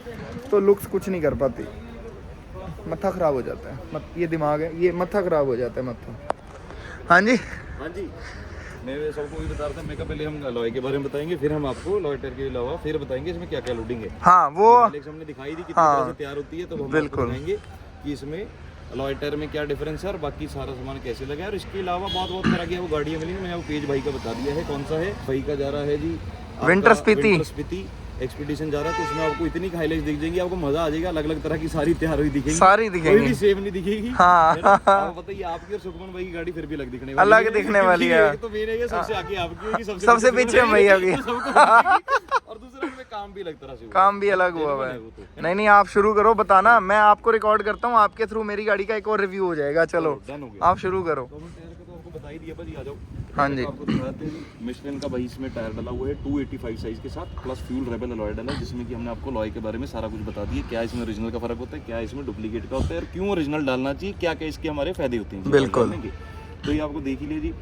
तो लुक्स कुछ नहीं कर पाती, मत्था ख़राब हो जाता है। ये दिमाग है, ये मत्था ख़राब हो जाता है मत्था। हाँ जी हाँ जी, मैं सबको भी बता रहा था। मैं पहले हम अलॉय के बारे में बताएंगे, फिर हम आपको लॉयटर के अलावा फिर बताएंगे इसमें क्या क्या लोडिंग है। हाँ वो हमने दिखाई दी कितनी तरह से तैयार होती है, तो हम बिल्कुल बताएंगे कि इसमें लॉयटर में क्या डिफरेंस है और बाकी सारा सामान कैसे लगा है। और इसके अलावा बहुत तरह की वो गाड़ियाँ मिली, मैंने आपको पेज भाई का बता दिया है कौन सा है। भाई का जा रहा है जी विंटर स्पीति एक्सपीडिशन जा रहा है, तो उसमें आपको इतनी हाइलाइट्स दिख जाएंगी, आपको मजा आ जाएगा। अलग अलग तरह की सारी तैयार हुई दिखेगी, सारी दिखेंगी, कोई भी सेम नहीं दिखेगी। हाँ आप बताइए, आपकी और सुखमन भाई की गाड़ी फिर भी अलग दिखने वाली अलग दिखने वाली है। तो मेरे ये सबसे आगे आपकी होगी, सबसे पीछे भैया की, और दूसरा में काम भी अलग तरह से, काम भी अलग हुआ है। नहीं नहीं, आप शुरू करो बताना, मैं आपको रिकॉर्ड करता हूँ, आपके थ्रू मेरी गाड़ी का एक और रिव्यू हो जाएगा। चलो आप शुरू करो। बता ही दिया भाई, आ जाओ। हाँ जी, आपको दिखाते हैं मिशलिन का भाई इसमें टायर डला हुआ है 285 साइज के साथ, प्लस फ्यूल रेबल अलॉय डला है, जिसमें कि हमने आपको अलॉय के बारे में सारा कुछ बता दिया, क्या इसमें ओरिजिनल का फर्क होता है, क्या इसमें डुप्लीकेट का होता है, और क्यों ओरिजिनल डालना चाहिए, क्या क्या इसके हमारे फायदे होते हैं। बिल्कुल। तो ये आपको देख ही लीजिए,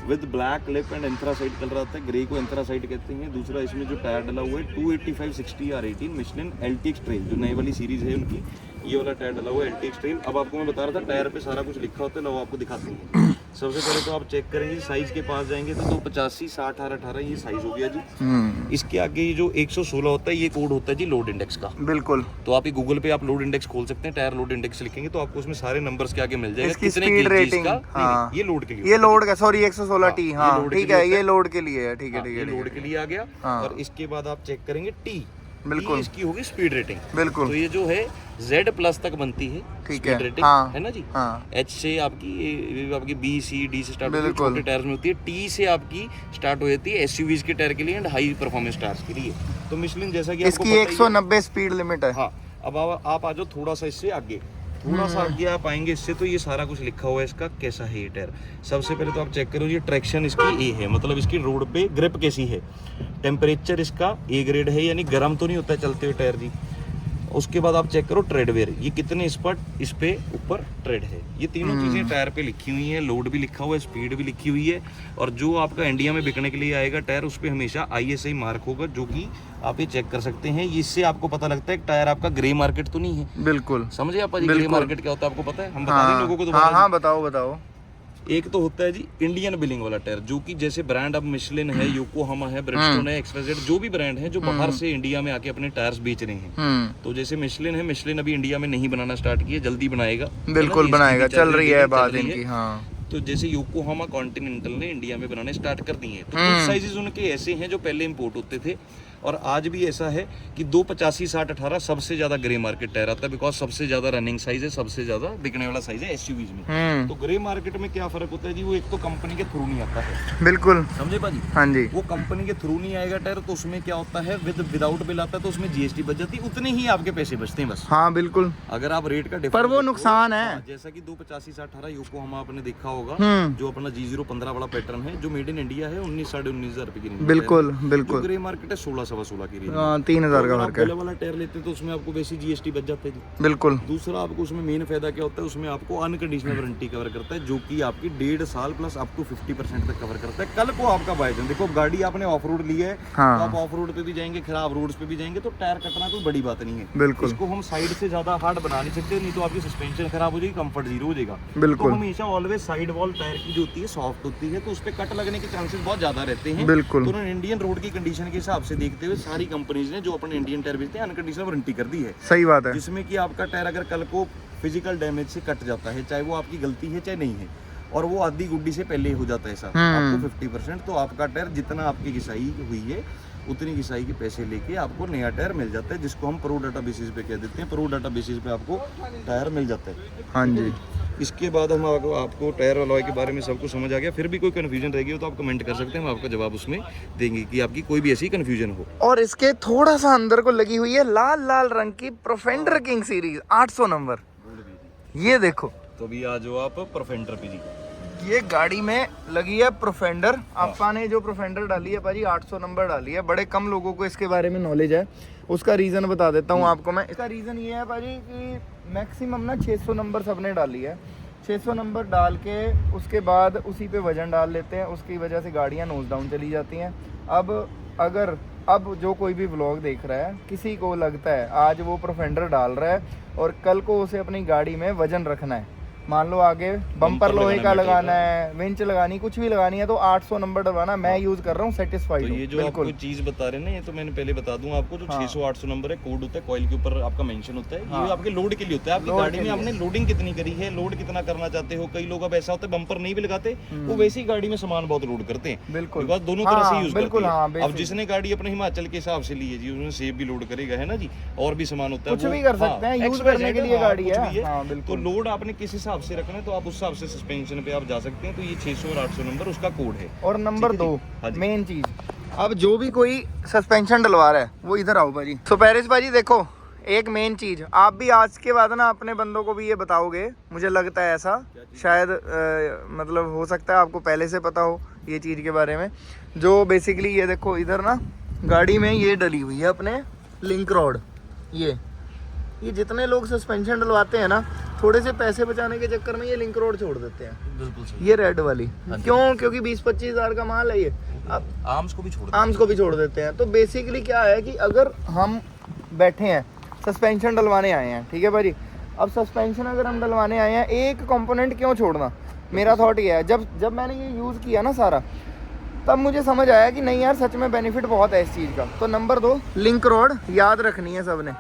with black lip and anthracite colour आता है, ग्रे को एंथ्रासाइट कहते हैं। दूसरा इसमें जो टायर डला हुआ है 285 60 R18 मिशलिन LTX ट्रेल, जो नई वाली सीरीज है उनकी, ये वाला टायर डला हुआ है LTX ट्रेल। अब आपको मैं बता रहा था टायर पे सारा कुछ लिखा होता है, लो आपको दिखाते हैं। सबसे पहले तो आप चेक करेंगे साइज के पास जाएंगे तो 85 60 18 ये साइज हो गया जी। इसके आगे ये जो 116 होता है, ये कोड होता है जी लोड इंडेक्स का। बिल्कुल। तो आप ये गूगल पे आप लोड इंडेक्स खोल सकते हैं, टायर लोड इंडेक्स लिखेंगे तो आपको उसमें सारे नंबर्स के आगे मिल जाएगा, इसकी स्पीड रेटिंग। हाँ, ये लोड के लिए, ये लोड का, सॉरी 116T, हाँ ठीक है, ये लोड के लिए है, ठीक है ठीक है, लोड के लिए आ गया। और इसके बाद आप चेक करेंगे टी, बिल्कुल इसकी होगी स्पीड रेटिंग, बिल्कुल। तो ये जो है Z+ तक बनती है, ठीक है, रेटिंग है ना जी। H से आपकी B C D से स्टार्ट होती है, छोटे टायर्स में होती है। T से आपकी स्टार्ट हो जाती है SUVs के टायर के लिए एंड हाई परफॉर्मेंस टायर्स के लिए। तो मिशलिन जैसा कि इसकी 190 स्पीड लिमिट है। हाँ, अब आप आ जाओ थोड़ा सा इससे आगे, थोड़ा सा आगे आप आएंगे इससे, तो ये सारा कुछ लिखा हुआ है इसका कैसा है ये टायर। सबसे पहले तो आप चेक करो, ये ट्रैक्शन इसकी A है, मतलब इसकी रोड पे ग्रिप कैसी है। टेम्परेचर इसका A ग्रेड है, यानी गर्म तो नहीं होता है चलते हुए टायर जी। उसके बाद आप चेक करो ट्रेडवेयर, ये कितने स्पॉट इस पे ऊपर ट्रेड है। ये तीनों चीजें टायर पे लिखी हुई हैं, लोड भी लिखा हुआ है, स्पीड भी लिखी हुई है। और जो आपका इंडिया में बिकने के लिए आएगा टायर, उस पे हमेशा ISI मार्क होगा, जो कि आप ये चेक कर सकते हैं। इससे आपको पता लगता है कि टायर आपका ग्रे मार्केट तो नहीं है। बिल्कुल, समझे आप जी, ग्रे मार्केट क्या होता है आपको पता है? हम बता दें लोगों को। हाँ हाँ बताओ बताओ। एक तो होता है जी इंडियन बिलिंग वाला टायर, जो कि जैसे ब्रांड अब मिशलिन है, योकोहामा है, ब्रिजस्टोन है, XYZ, जो भी ब्रांड है जो बाहर से इंडिया में आके अपने टायर्स बेच रहे हैं। तो जैसे मिशलिन है, मिशलिन अभी इंडिया में नहीं बनाना स्टार्ट किया, जल्दी बनाएगा, बिल्कुल बनाएगा, चल रही है बात इनकी। हाँ, तो जैसे योकोहामा कॉन्टिनेंटल ने इंडिया में बनाने स्टार्ट कर दिए हैं। तो कुछ साइजेस उनके ऐसे हैं जो पहले इंपोर्ट होते थे, और आज भी ऐसा है कि 285 60 18 सबसे ज्यादा ग्रे मार्केट टायर आता है, बिकॉज सबसे ज्यादा रनिंग साइज है, सबसे ज्यादा बिकने वाला साइज है एसयूवीज में। तो ग्रे मार्केट में क्या फर्क होता है जी, वो एक तो कंपनी के थ्रू नहीं आता है, बिल्कुल समझे पाजी। हाँ जी, वो कंपनी के थ्रू नहीं आएगा टायर, तो उसमें क्या होता है विदाउट बिल आता है, तो उसमें जीएसटी बच जाती है, उतने ही आपके पैसे बचते हैं बस। हाँ बिल्कुल, अगर आप रेट का पर वो नुकसान है। जैसा कि 285 60 18 योकोहामा आपने देखा होगा, जो अपना G015 वाला पैटर्न है, जो मेड इन इंडिया है, 19 साढ़े 19,000 रुपए की रेंज। बिल्कुल बिल्कुल। ग्रे मार्केट है 16 सवा 16 की रेंज, 3,000 का फर्क है। वाला टायर लेते हैं तो उसमें आपको वैसे जीएसटी बच जाते हैं। बिल्कुल। दूसरा आपको उसमें मेन फायदा क्या होता है, उसमें आपको अनकंडीशनल वारंटी कवर करता है, जो कि आपकी 1.5 साल प्लस आपको 50% तक कवर करता है। कल को आपका बाइजन देखो गाड़ी आपने ऑफ रोड ली है, हाँ। तो आप ऑफ रोड पे भी जाएंगे, खराब रोड्स पे भी जाएंगे, तो टायर कटना कोई बड़ी बात नहीं है। बिल्कुल। इसको हम साइड से ज्यादा हार्ड बना नहीं सकते, नहीं तो आपकी सस्पेंशन खराब हो जाएगी, कंफर्ट जीरो हो जाएगा। बिल्कुल। तो हमेशा ऑलवेज साइड वॉल टायर की जो होती है सॉफ्ट होती है, तो उस पे कट लगने के चांसेस बहुत ज्यादा रहते हैं। बिल्कुल। तो इंडियन रोड की कंडीशन के हिसाब से देखते हुए सारी कंपनीज ने जो अपने इंडियन टायर बेचते हैं अनकंडीशनल वारंटी कर दी है। सही बात है। जिसमें कि आपका टायर अगर कल को फिजिकल डैमेज से कट जाता है, चाहे वो आपकी गलती है चाहे नहीं है, और वो आधी गुड्डी से पहले ही हो जाता है ऐसा आपको 50%, तो आपका टायर जितना आपकी घिसाई हुई है उतनी घिसाई के पैसे लेके आपको नया टायर मिल जाता है, जिसको हम प्रो डाटा बेसिस पे कह देते हैं। प्रो डाटा बेसिस पे आपको टायर मिल जाता है। हाँ जी। इसके बाद हम आपको टायर अलॉय के बारे में सब कुछ समझ आ गया। फिर भी कोई कन्फ्यूजन रहेगी हो तो आप कमेंट कर सकते हैं, हम आपका जवाब उसमें देंगे कि आपकी कोई भी ऐसी कन्फ्यूजन हो। और इसके थोड़ा सा अंदर को लगी हुई है लाल लाल रंग की प्रोफेंडर किंग सीरीज 800 नंबर, ये देखो। तो अभी आ जाओ आप प्रोफेंडर पे जी। ये गाड़ी में लगी है प्रोफेंडर। आपा ने जो प्रोफेंडर डाली है भाजी 800 नंबर डाली है। बड़े कम लोगों को इसके बारे में नॉलेज है, उसका रीज़न बता देता हूँ आपको मैं। इसका रीज़न ये है भाजी कि मैक्सिमम ना 600 नंबर सबने डाली है। 600 नंबर डाल के उसके बाद उसी पे वजन डाल लेते हैं, उसकी वजह से गाड़ियाँ नोज डाउन चली जाती हैं। अब जो कोई भी व्लॉग देख रहा है, किसी को लगता है आज वो प्रोफेंडर डाल रहा है और कल को उसे अपनी गाड़ी में वजन रखना है, मान लो आगे बम्पर लोहे का लगाना है, विंच लगानी, कुछ भी लगानी है, तो 800 नंबर डलवाना। मैं यूज कर रहा हूँ सेटिस्फाइड। तो ये जो आपको चीज बता रहे हैं ना, ये तो मैंने पहले बता दूं आपको, जो 600 800 नंबर है कोड होता है, कॉइल के ऊपर आपका मेंशन होता है। ये आपके लोड के लिए होता है, आपकी गाड़ी में आपने लोडिंग कितनी करी है, लोड कितना करना चाहते हो। कई लोग अब ऐसा होता है बम्पर नहीं भी लगाते, वो वैसे ही गाड़ी में सामान बहुत लोड करते हैं। बिल्कुल, दोनों तरह से यूज बिल्कुल। करते हैं। अब जिसने गाड़ी अपने हिमाचल के हिसाब से ली है जी, उसमें सेब भी लोड करेगा, है ना जी, और भी सामान होता है, कुछ भी कर सकते हैं, यूज करने के लिए गाड़ी है। तो लोड आपने किस हिसाब से रखना है, तो आप हिसाब से सस्पेंशन पे आप जा सकते हैं। तो ये 600 और 800 नंबर उसका कोड है। और नंबर 2 मेन चीज, अब जो भी कोई सस्पेंशन डलवा रहा है वो इधर आओ भाजी। तो पेरिस भाजी देखो, एक मेन चीज आप भी आज के बाद ना अपने बंदों को भी ये बताओगे, मुझे लगता है ऐसा, शायद मतलब हो सकता है आपको पहले से पता हो ये चीज के बारे में। जो बेसिकली ये देखो इधर ना गाड़ी में ये डली हुई है अपने लिंक रॉड। ये जितने लोग सस्पेंशन डलवाते हैं ना, थोड़े से पैसे बचाने के चक्कर में ये लिंक रोड छोड़ देते हैं। बिल्कुल ये रेड वाली क्यों? क्योंकि 20-25 हज़ार का माल है ये। अब आर्म्स को भी छोड़ देते हैं। तो बेसिकली क्या है कि अगर हम बैठे हैं सस्पेंशन डलवाने आए हैं, ठीक है भाई, अब सस्पेंशन अगर हम डलवाने आए हैं, एक कंपोनेंट क्यों छोड़ना? मेरा थॉट ये है, जब मैंने ये यूज़ किया ना सारा, तब मुझे समझ आया कि नहीं यार सच में बेनिफिट बहुत है इस चीज़ का। तो नंबर 2 लिंक रोड याद रखनी है सबने,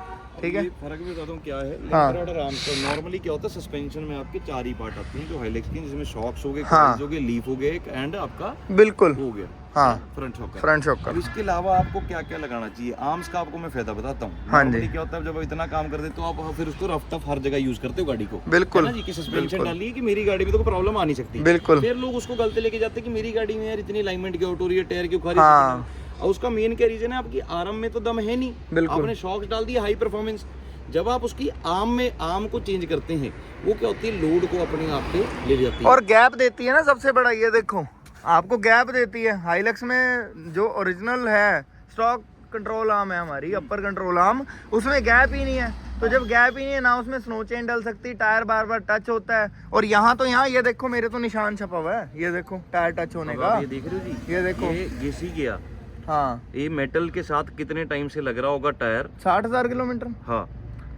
ठीक है। फर्क भी बताता हूँ क्या है। हाँ। लिंक रॉड और आर्म्स का नॉर्मली क्या होता है, सस्पेंशन में आपके 4 ही पार्ट आते हैं, जो हाइलेक्स के, जिसमें शॉक्स हो गए, हाँ। हो गए, लीफ हो गए एक, एंड आपका बिल्कुल हो गया हाँ फ्रंट शॉकर। Front shocker. अब इसके अलावा आपको क्या क्या लगाना चाहिए? आर्म्स का आपको मैं फायदा बताता हूँ। हाँ जी। क्या होता है, जब आप इतना काम करते तो आप फिर उसको रफ टफ हर जगह यूज करते हो गाड़ी को, बिल्कुल है ना जी, कि सस्पेंशन डालिए कि मेरी गाड़ी में तो कोई प्रॉब्लम आ नहीं सकती। बिल्कुल। फिर लोग उसको गलत लेके जाते हैं कि मेरी गाड़ी में यार इतनी अलाइनमेंट क्यों हो रही है, टायर क्यों खा हाँ। और उसका मेन क्या रीजन है, आपकी आर्म में तो दम है नहीं, बिल्कुल। आपने शॉक्स डाल दिया हाई परफॉर्मेंस। जब आप उसकी आर्म को चेंज करते हैं, वो क्या होती है, लोड को अपने आप पे ले जाती है और गैप देती है ना। सबसे बड़ा ये देखो, आपको गैप देती है। हाइलक्स में जो ओरिजिनल है स्टॉक कंट्रोल आर्म है हमारी, अपर कंट्रोल आर्म, उसमें गैप ही नहीं है। तो जब गैप ही नहीं है ना, उसमें स्नो चेन डल सकती, टायर बार बार टच होता है। और यहाँ तो यहाँ ये देखो, मेरे तो निशान छपा हुआ है, ये देखो टायर टच होने का। ये देख रहे हो जी, ये देखो, ये घिसी गया। हाँ, ये मेटल के साथ कितने टाइम से लग रहा होगा टायर? 60,000 किलोमीटर। हाँ,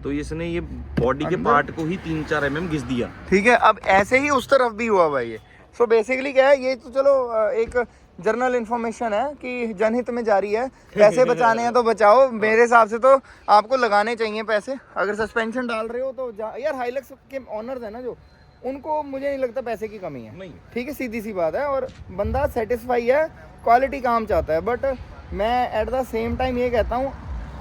तो इसने ये बॉडी के पार्ट को ही 3-4 mm घिस दिया। ठीक है, अब ऐसे ही उस तरफ भी हुआ हुआ ये। सो बेसिकली क्या है, ये तो चलो एक जर्नल इन्फॉर्मेशन है कि जनहित में जारी है, पैसे बचाने हैं तो बचाओ। मेरे हिसाब से तो आपको लगाने चाहिए पैसे। अगर सस्पेंशन डाल रहे हो तो यार हाइलक्स के ऑनर्स है ना जो, उनको मुझे नहीं लगता पैसे की कमी है, नहीं। ठीक है, सीधी सी बात है। और बंदा सेटिस्फाई है, क्वालिटी काम चाहता है। बट मैं एट द सेम टाइम ये कहता हूँ,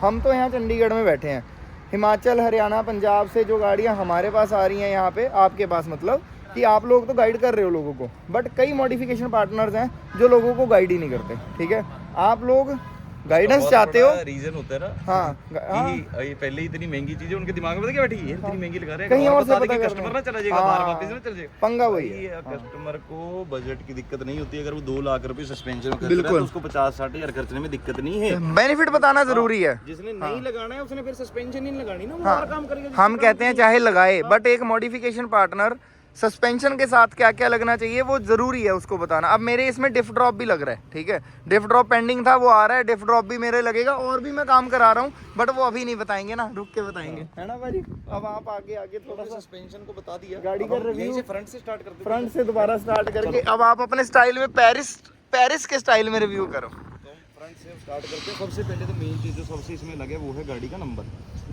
हम तो यहाँ चंडीगढ़ में बैठे हैं, हिमाचल हरियाणा पंजाब से जो गाड़ियाँ हमारे पास आ रही हैं यहाँ पे, आपके पास मतलब कि आप लोग तो गाइड कर रहे हो लोगों को, बट कई मॉडिफिकेशन पार्टनर्स हैं जो लोगों को गाइड ही नहीं करते। ठीक है, आप लोग गाइडेंस चाहते हो, रीजन होता है ना। हाँ, कि ये पहले ही इतनी महंगी चीज है उनके दिमाग में, पता क्या बैठी है, इतनी महंगी लगा रहे हैं, कहीं और से बता दे पता कि कर कस्टमर रहे ना चला जाएगा, बाहर वापस ना चल जाएगा, पंगा वही है। ये कस्टमर को बजट की दिक्कत नहीं होती, अगर वो 2 लाख रुपए सस्पेंशन में खर्च रहा है बिल्कुल। तो उसको 50-60 हजार खर्चने में दिक्कत नहीं है। बेनिफिट बताना जरूरी है। जिसने नहीं लगाना है उसने फिर सस्पेंशन नहीं लगानी ना, वो और काम करेगा। हम कहते हैं चाहे लगाए, बट एक मॉडिफिकेशन पार्टनर सस्पेंशन के साथ क्या क्या लगना चाहिए वो जरूरी है उसको बताना। अब मेरे इसमें डिफ ड्रॉप भी लग रहा है, ठीक है, डिफ ड्रॉप पेंडिंग था, वो आ रहा है, डिफ ड्रॉप भी मेरे लगेगा, और भी मैं काम करा रहा हूँ, बट वो अभी नहीं बताएंगे ना, रुक के बताएंगे, है ना भाजी। अब आप आगे आगे थोड़ा सा सस्पेंशन को बता दिया, गाड़ी का रिव्यू फ्रंट से स्टार्ट करते हैं। फ्रंट से दोबारा स्टार्ट करके अब आप अपने स्टाइल में पेरिस के स्टाइल में रिव्यू करो। तो फ्रंट से स्टार्ट करते हैं। सबसे पहले तो मेन चीज जो सबसे इसमें लगे वो है गाड़ी का नंबर।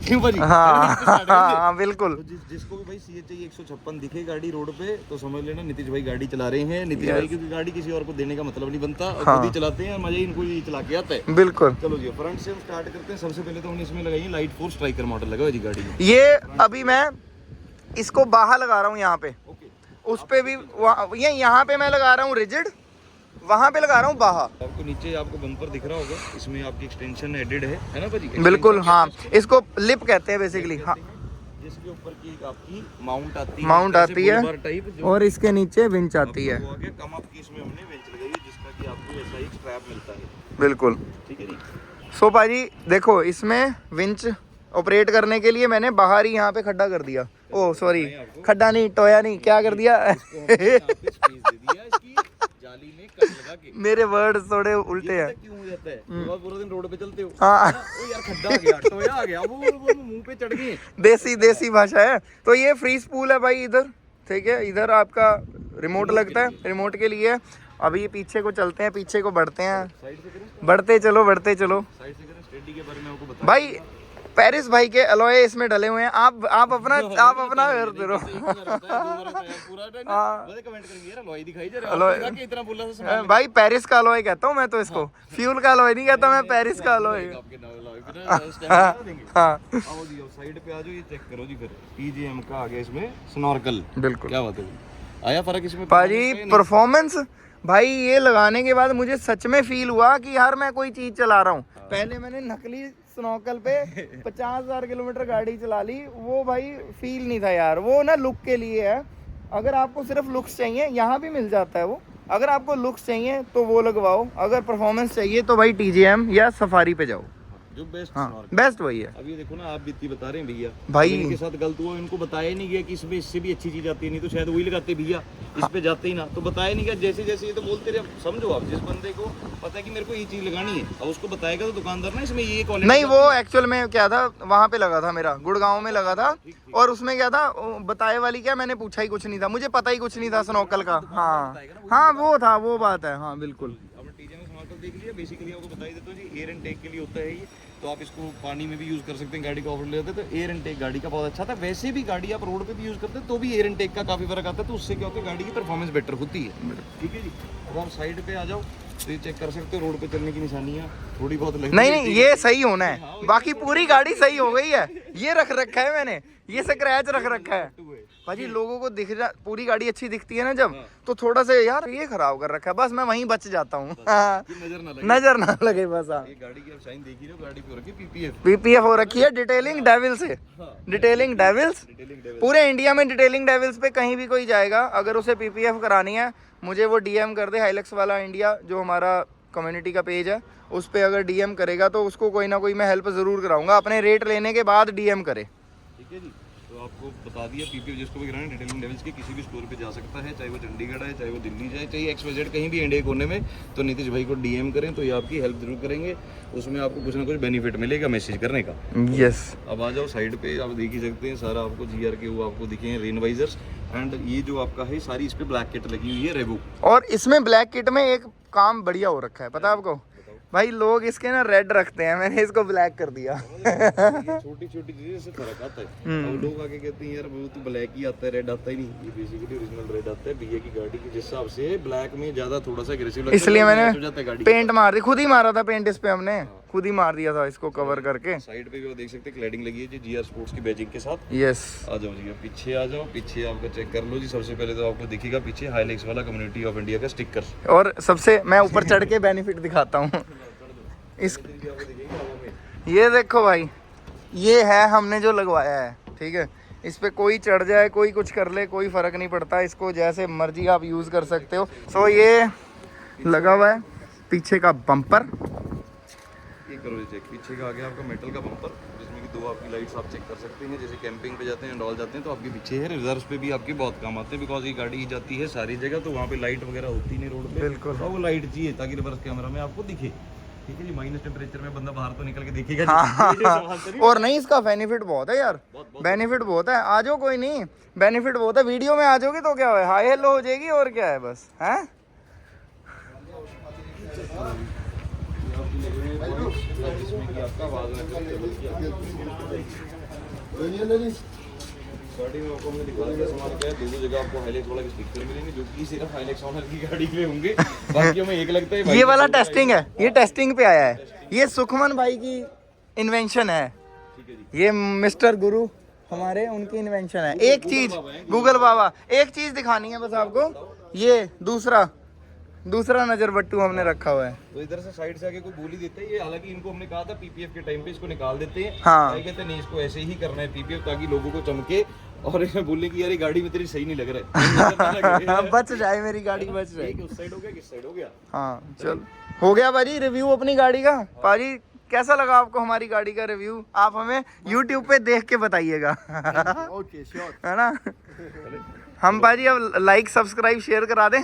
क्यों भाजी? हाँ बिल्कुल। तो जिसको भी भाई CHI 156 दिखे गाड़ी रोड पे तो समझ लेना नीतीश भाई गाड़ी चला रहे हैं। नीतीश भाई की गाड़ी किसी और को देने का मतलब नहीं बनता, और खुद ही चलाते हैं, मजा ही इनको ही चला के आता है। बिल्कुल। चलो जी फ्रंट से हम स्टार्ट करते हैं। सबसे पहले तो हमने इसमें लगाई लाइट 4 स्ट्राइकर मॉडल लगा हुआ जी गाड़ी में। ये अभी मैं इसको बाहर लगा रहा हूँ यहाँ पे, ओके, उस पे भी ये यहाँ पे मैं लगा रहा हूँ रिजिड, वहाँ पे लगा रहा हूँ बाहर। आपको नीचे आपको बम्पर दिख रहा होगा, इसमें आपकी एक्सटेंशन एडेड है ना भाजी? बिल्कुल हाँ, इसको लिप कहते हैं बेसिकली। हाँ, जिसके ऊपर की एक आपकी माउंट आती है, माउंट आती है, टाइप, और इसके नीचे विंच आती है। वो आगे कम आपकी इसमें हमने विंच लगाई है, जिसका कि आपको ऐसा ही स्ट्रैप मिलता है। बिल्कुल। ठीक है जी। सो भाजी देखो, इसमें विंच ऑपरेट करने के लिए मैंने बाहर ही यहाँ पे खड्डा कर दिया। ओह सॉरी, खड्डा नहीं, टोया नहीं, क्या कर दिया जाली में कट लगा के। मेरे वर्ड थोड़े उल्टे हैं। क्यों हो जाता है? पूरा दिन रोड पे चलते हो, हाँ ओ यार खड्डा आ गया, टोया आ गया, वो मुंह पे चढ़ गए। देसी भाषा है। तो ये फ्री स्पूल है भाई इधर, ठीक है, इधर आपका रिमोट लगता है, रिमोट के लिए। अभी पीछे को चलते हैं, पीछे को बढ़ते हैं, साइड से करें, बढ़ते चलो बढ़ते चलो साइड से करें। स्टेडी के बारे में आपको बता भाई, पेरिस भाई के अलॉय इसमें डले हुए हैं। आप अपना करते रहो। भाई पेरिस का अलॉय कहता हूँ मैं तो इसको, फ्यूल का अलॉय नहीं कहता मैं, पेरिस का अलॉय। हाँ साइड पे आ जाओ, ये चेक करो जी। फिर PGM का आ गया इसमें स्नॉर्कल। बिल्कुल। क्या बात है, आया फर्क इसमें? भाजी परफॉर्मेंस भाई ये लगाने के बाद मुझे सच में फील हुआ कि यार मैं कोई चीज चला रहा हूँ। पहले मैंने नकली स्नॉकल पे 50,000 किलोमीटर गाड़ी चला ली, वो भाई फील नहीं था यार, वो ना लुक के लिए है। अगर आपको सिर्फ लुक्स चाहिए, यहाँ भी मिल जाता है वो, अगर आपको लुक्स चाहिए तो वो लगवाओ, अगर परफॉर्मेंस चाहिए तो भाई TGM या सफारी पे जाओ, जो बेस्ट हाँ बेस्ट वही है। अब ये देखो ना, आप बीती बता रहे हैं भैया भाई, इनके साथ गलत हुआ, इनको बताया नहीं गया कि इसमें इससे भी अच्छी चीज आती है, नहीं तो शायद वही लगाते भैया, इस पे जाते ही ना। तो बताया नहीं गया, जैसे जैसे ये तो बोलते रहे। समझो आप, जिस बंदे को पता है कि मेरे को ये चीज लगानी है, अब उसको बताएगा तो दुकानदार ना इसमें ये क्वालिटी नहीं, वो एक्चुअल में क्या था, वहाँ पे लगा था मेरा, गुड़गांव में लगा था, और उसमें क्या था, बताए वाली क्या, मैंने पूछा ही कुछ नहीं था, मुझे पता ही कुछ नहीं था स्नॉकल का। हाँ वो था, वो बात है, हाँ बिल्कुल। देख लिया। बेसिकली आपको बता ही देता हूँ जी, एयर इनटेक के लिए होता है ये, तो आप इसको पानी में भी यूज कर सकते हैं। गाड़ी को ऑफ रोड ले जाते हैं तो एयर इनटेक गाड़ी का बहुत अच्छा था। वैसे भी गाड़ी आप रोड पे भी यूज करते हैं तो भी एयर इनटेक का काफी फर्क आता है, तो उससे क्या होता है, गाड़ी की परफॉर्मेंस बेटर होती है। ठीक है जी। अब आप साइड पे आ जाओ तो ये चेक कर सकते हो, रोड पे चलने की निशानियाँ थोड़ी बहुत लगती नहीं, ये सही होना है, बाकी पूरी गाड़ी सही हो गई है। ये रख रखा है मैंने, ये स्क्रैच रख रखा है भाजी। लोगों को दिख जा, पूरी गाड़ी अच्छी दिखती है ना जब, तो थोड़ा सा यार ये खराब कर रखा है, बस मैं वहीं बच जाता हूँ, नजर ना लगे बस। हाँ, ये गाड़ी की आप शाइन देख ही रहे हो, गाड़ी पे हो रखी है PPF हो रखी है, डिटेलिंग डेविल से। डिटेलिंग डेविल्स पूरे इंडिया में, डिटेलिंग डेविल्स पे कहीं भी कोई जाएगा, अगर उसे PPF करानी है, मुझे वो DM कर दे, हाइलक्स वाला इंडिया जो हमारा कम्युनिटी का पेज है, उस पर अगर DM करेगा तो उसको कोई ना कोई मैं हेल्प ज़रूर कराऊंगा, अपने रेट लेने के बाद DM करे। ठीक है जी। तो आपको बता दिया, PPF जिसको भी कराना है डिटेलिंग डेविल्स के किसी भी स्टोर पे जा सकता है, चाहे वो चंडीगढ़ है, चाहे वो दिल्ली जाए, चाहे XYZ कहीं भी इंडिया कोने में, तो नीतीश भाई को DM करें तो ये आपकी हेल्प जरूर करेंगे, उसमें आपको कुछ ना कुछ बेनिफिट मिलेगा मैसेज करने का। यस। अब आ जाओ साइड पे, आप देख ही सकते हैं सारा आपको GR के वो आपको दिखे हैं रेन वाइजर्स, एंड ये जो आपका है सारी इस पे ब्लैक किट लगी हुई है रेवो। और इसमें ब्लैक किट में एक काम बढ़िया हो रखा है, पता है आपको भाई लोग इसके ना रेड रखते हैं, मैंने इसको ब्लैक कर दिया। छोटी छोटी चीजें से फर्क आता है। अब लोग आके कहते हैं यार वो तो ब्लैक ही आता है, रेड आता ही नहीं। ये बेसिकली ओरिजिनल रेड आता है बीए की गाड़ी के, जिस हिसाब से ब्लैक में ज्यादा थोड़ा सा एग्रेसिव लगता है, इसलिए मैंने गाड़ी पेंट मार दी, खुद ही मारा था पेंट इस पे, हमने खुद ही मार दिया था इसको कवर करके। साइड पे भी आप देख सकते हैं क्लैडिंग लगी है जी जीआर स्पोर्ट्स की बैजिंग के साथ। यस, आ जाओ जी, पीछे आ जाओ, पीछे आपका चेक कर लो जी। सबसे पहले तो आपको दिखेगा पीछे हाइलेक्स वाला कम्युनिटी ऑफ इंडिया का स्टिकर। और सबसे मैं ऊपर चढ़ के बेनिफिट दिखाता हूँ इस, ये देखो भाई, ये है हमने जो लगवाया है, ठीक है। इस पे कोई चढ़ जाए, कोई कुछ कर ले, कोई फर्क नहीं पड़ता, इसको जैसे मर्जी आप यूज़ कर सकते हो। सो ये लगा हुआ है पीछे का बम्पर, ये करो जी चेक। पीछे का आ गया आपका मेटल का बम्पर, जिसमें कि 2 आपकी लाइट्स आप चेक कर सकते हैं। जैसे कैंपिंग पे जाते हैं, डॉल जाते हैं, तो आपके पीछे है। रिजर्व पे भी आपके बहुत काम आते हैं, बिकॉज ये गाड़ी ही जाती है सारी जगह, तो वहाँ पे लाइट वगैरह होती नहीं रोड पे। बिल्कुल। तो वो लाइट चाहिए ताकि रिवर्स कैमरा में आपको दिखे, ठीक है जी। माइनस टेम्परेचर में बंदा बाहर तो निकल के देखेगा। हाँ। और नहीं, इसका बेनिफिट बहुत है यार, बेनिफिट बहुत है। आ जाओ, कोई नहीं, बेनिफिट बहुत है। वीडियो में आ जाओगे तो क्या है, हाई हेलो हो जाएगी और क्या है, बस है। जिसमें कि आपका आवाज गाड़ी में आपको हमने दिखा दिया सामान क्या है। 2 जगह आपको हाइलेक्स वाला के स्टिकर मिलेंगे, जो कि सिर्फ हाइलेक्स ओनर की गाड़ी के होंगे, बाकी हमें एक लगता है। ये वाला टेस्टिंग है, ये टेस्टिंग पे आया है, ये सुखमन भाई की इन्वेंशन है। ठीक है जी। ये मिस्टर गुरु हमारे, उनकी इन्वेंशन है। एक चीज, गूगल बाबा, एक चीज दिखानी है बस आपको, ये दूसरा नजर बट्टू हमने रखा हुआ है। तो इधर से साइड से आके कोई बोली देता है, ये हालांकि इनको हमने कहा था पीपीएफ के टाइम पे इसको निकाल देते हैं। हाँ। कहते हैं नहीं, इसको ऐसे ही करना है पीपीएफ, ताकि लोगों को चमके और बोलने की यार ये गाड़ी में तेरी सही नहीं लग रहा है। बच जाए मेरी गाड़ी, बच जाए। उस साइड हो गया, किस साइड हो गया। हाँ चल, हो गया भाजी रिव्यू अपनी गाड़ी का। भाजी कैसा लगा आपको हमारी गाड़ी का रिव्यू? आप हमें YouTube पे देख के बताइएगा। ओके श्योर, है ना। हम भाजी अब लाइक सब्सक्राइब शेयर करा दें,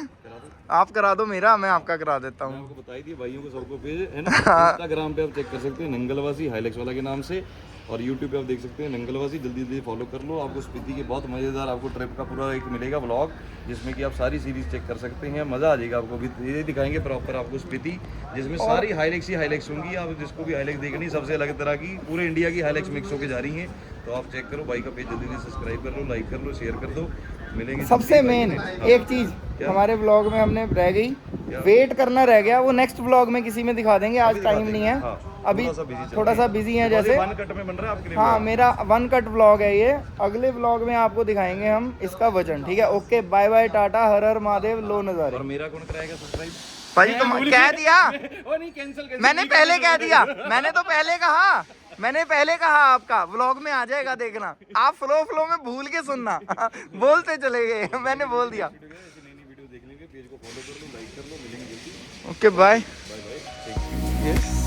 आप करा दो मेरा, मैं आपका करा देता हूँ। आपको बताई थी भाइयों को, सबको पेज है ना इंस्टाग्राम पे आप चेक कर सकते हैं नंगलवासी हाइलेक्स वाला के नाम से, और यूट्यूब पे आप देख सकते हैं नंगलवासी। जल्दी जल्दी फॉलो कर लो। आपको स्पीति के बहुत मज़ेदार आपको ट्रिप का पूरा एक मिलेगा व्लॉग, जिसमें कि आप सारी सीरीज चेक कर सकते हैं। मज़ा आ जाएगा आपको भी। ये दिखाएंगे प्रॉपर आपको स्पीति, जिसमें सारी हाइलेक्स ही हाइलेक्स होंगी। आप जिसको भी हाइलेक्स देखनी, सबसे अलग तरह की पूरे इंडिया की हाइलेक्स मिक्स होकर जा रही हैं। तो आप चेक करो, भाई का पेज जल्दी जल्दी सब्सक्राइब कर लो, लाइक कर लो, शेयर कर दो। मिलेंगे सबसे मेन एक चीज हमारे ब्लॉग में हमने रह गई, वेट करना रह गया, वो नेक्स्ट ब्लॉग में किसी में दिखा देंगे। आज टाइम नहीं है, अभी थोड़ा सा बिजी है। जैसे 1 कट में बन रहा है आपके लिए। हाँ, मेरा 1 कट ब्लॉग है ये। अगले ब्लॉग में आपको दिखाएंगे हम इसका वजन, ठीक है। ओके, बाय बाय, टाटा, हर हर महादेव, लो नजारे। और मेरा कौन कराएगा सब्सक्राइब? भाई तुम कह दिया, ओ नहीं, कैंसिल मैंने पहले कह दिया, मैंने तो पहले कहा आपका व्लॉग में आ जाएगा, देखना। आप फ्लो में भूल के सुनना। बोलते चले गए, मैंने बोल दिया। नई वीडियो देखने के पेज को फॉलो कर लो, लाइक कर लो, मिलेंगे जल्दी। Okay bye. Bye bye, thank you. Yes.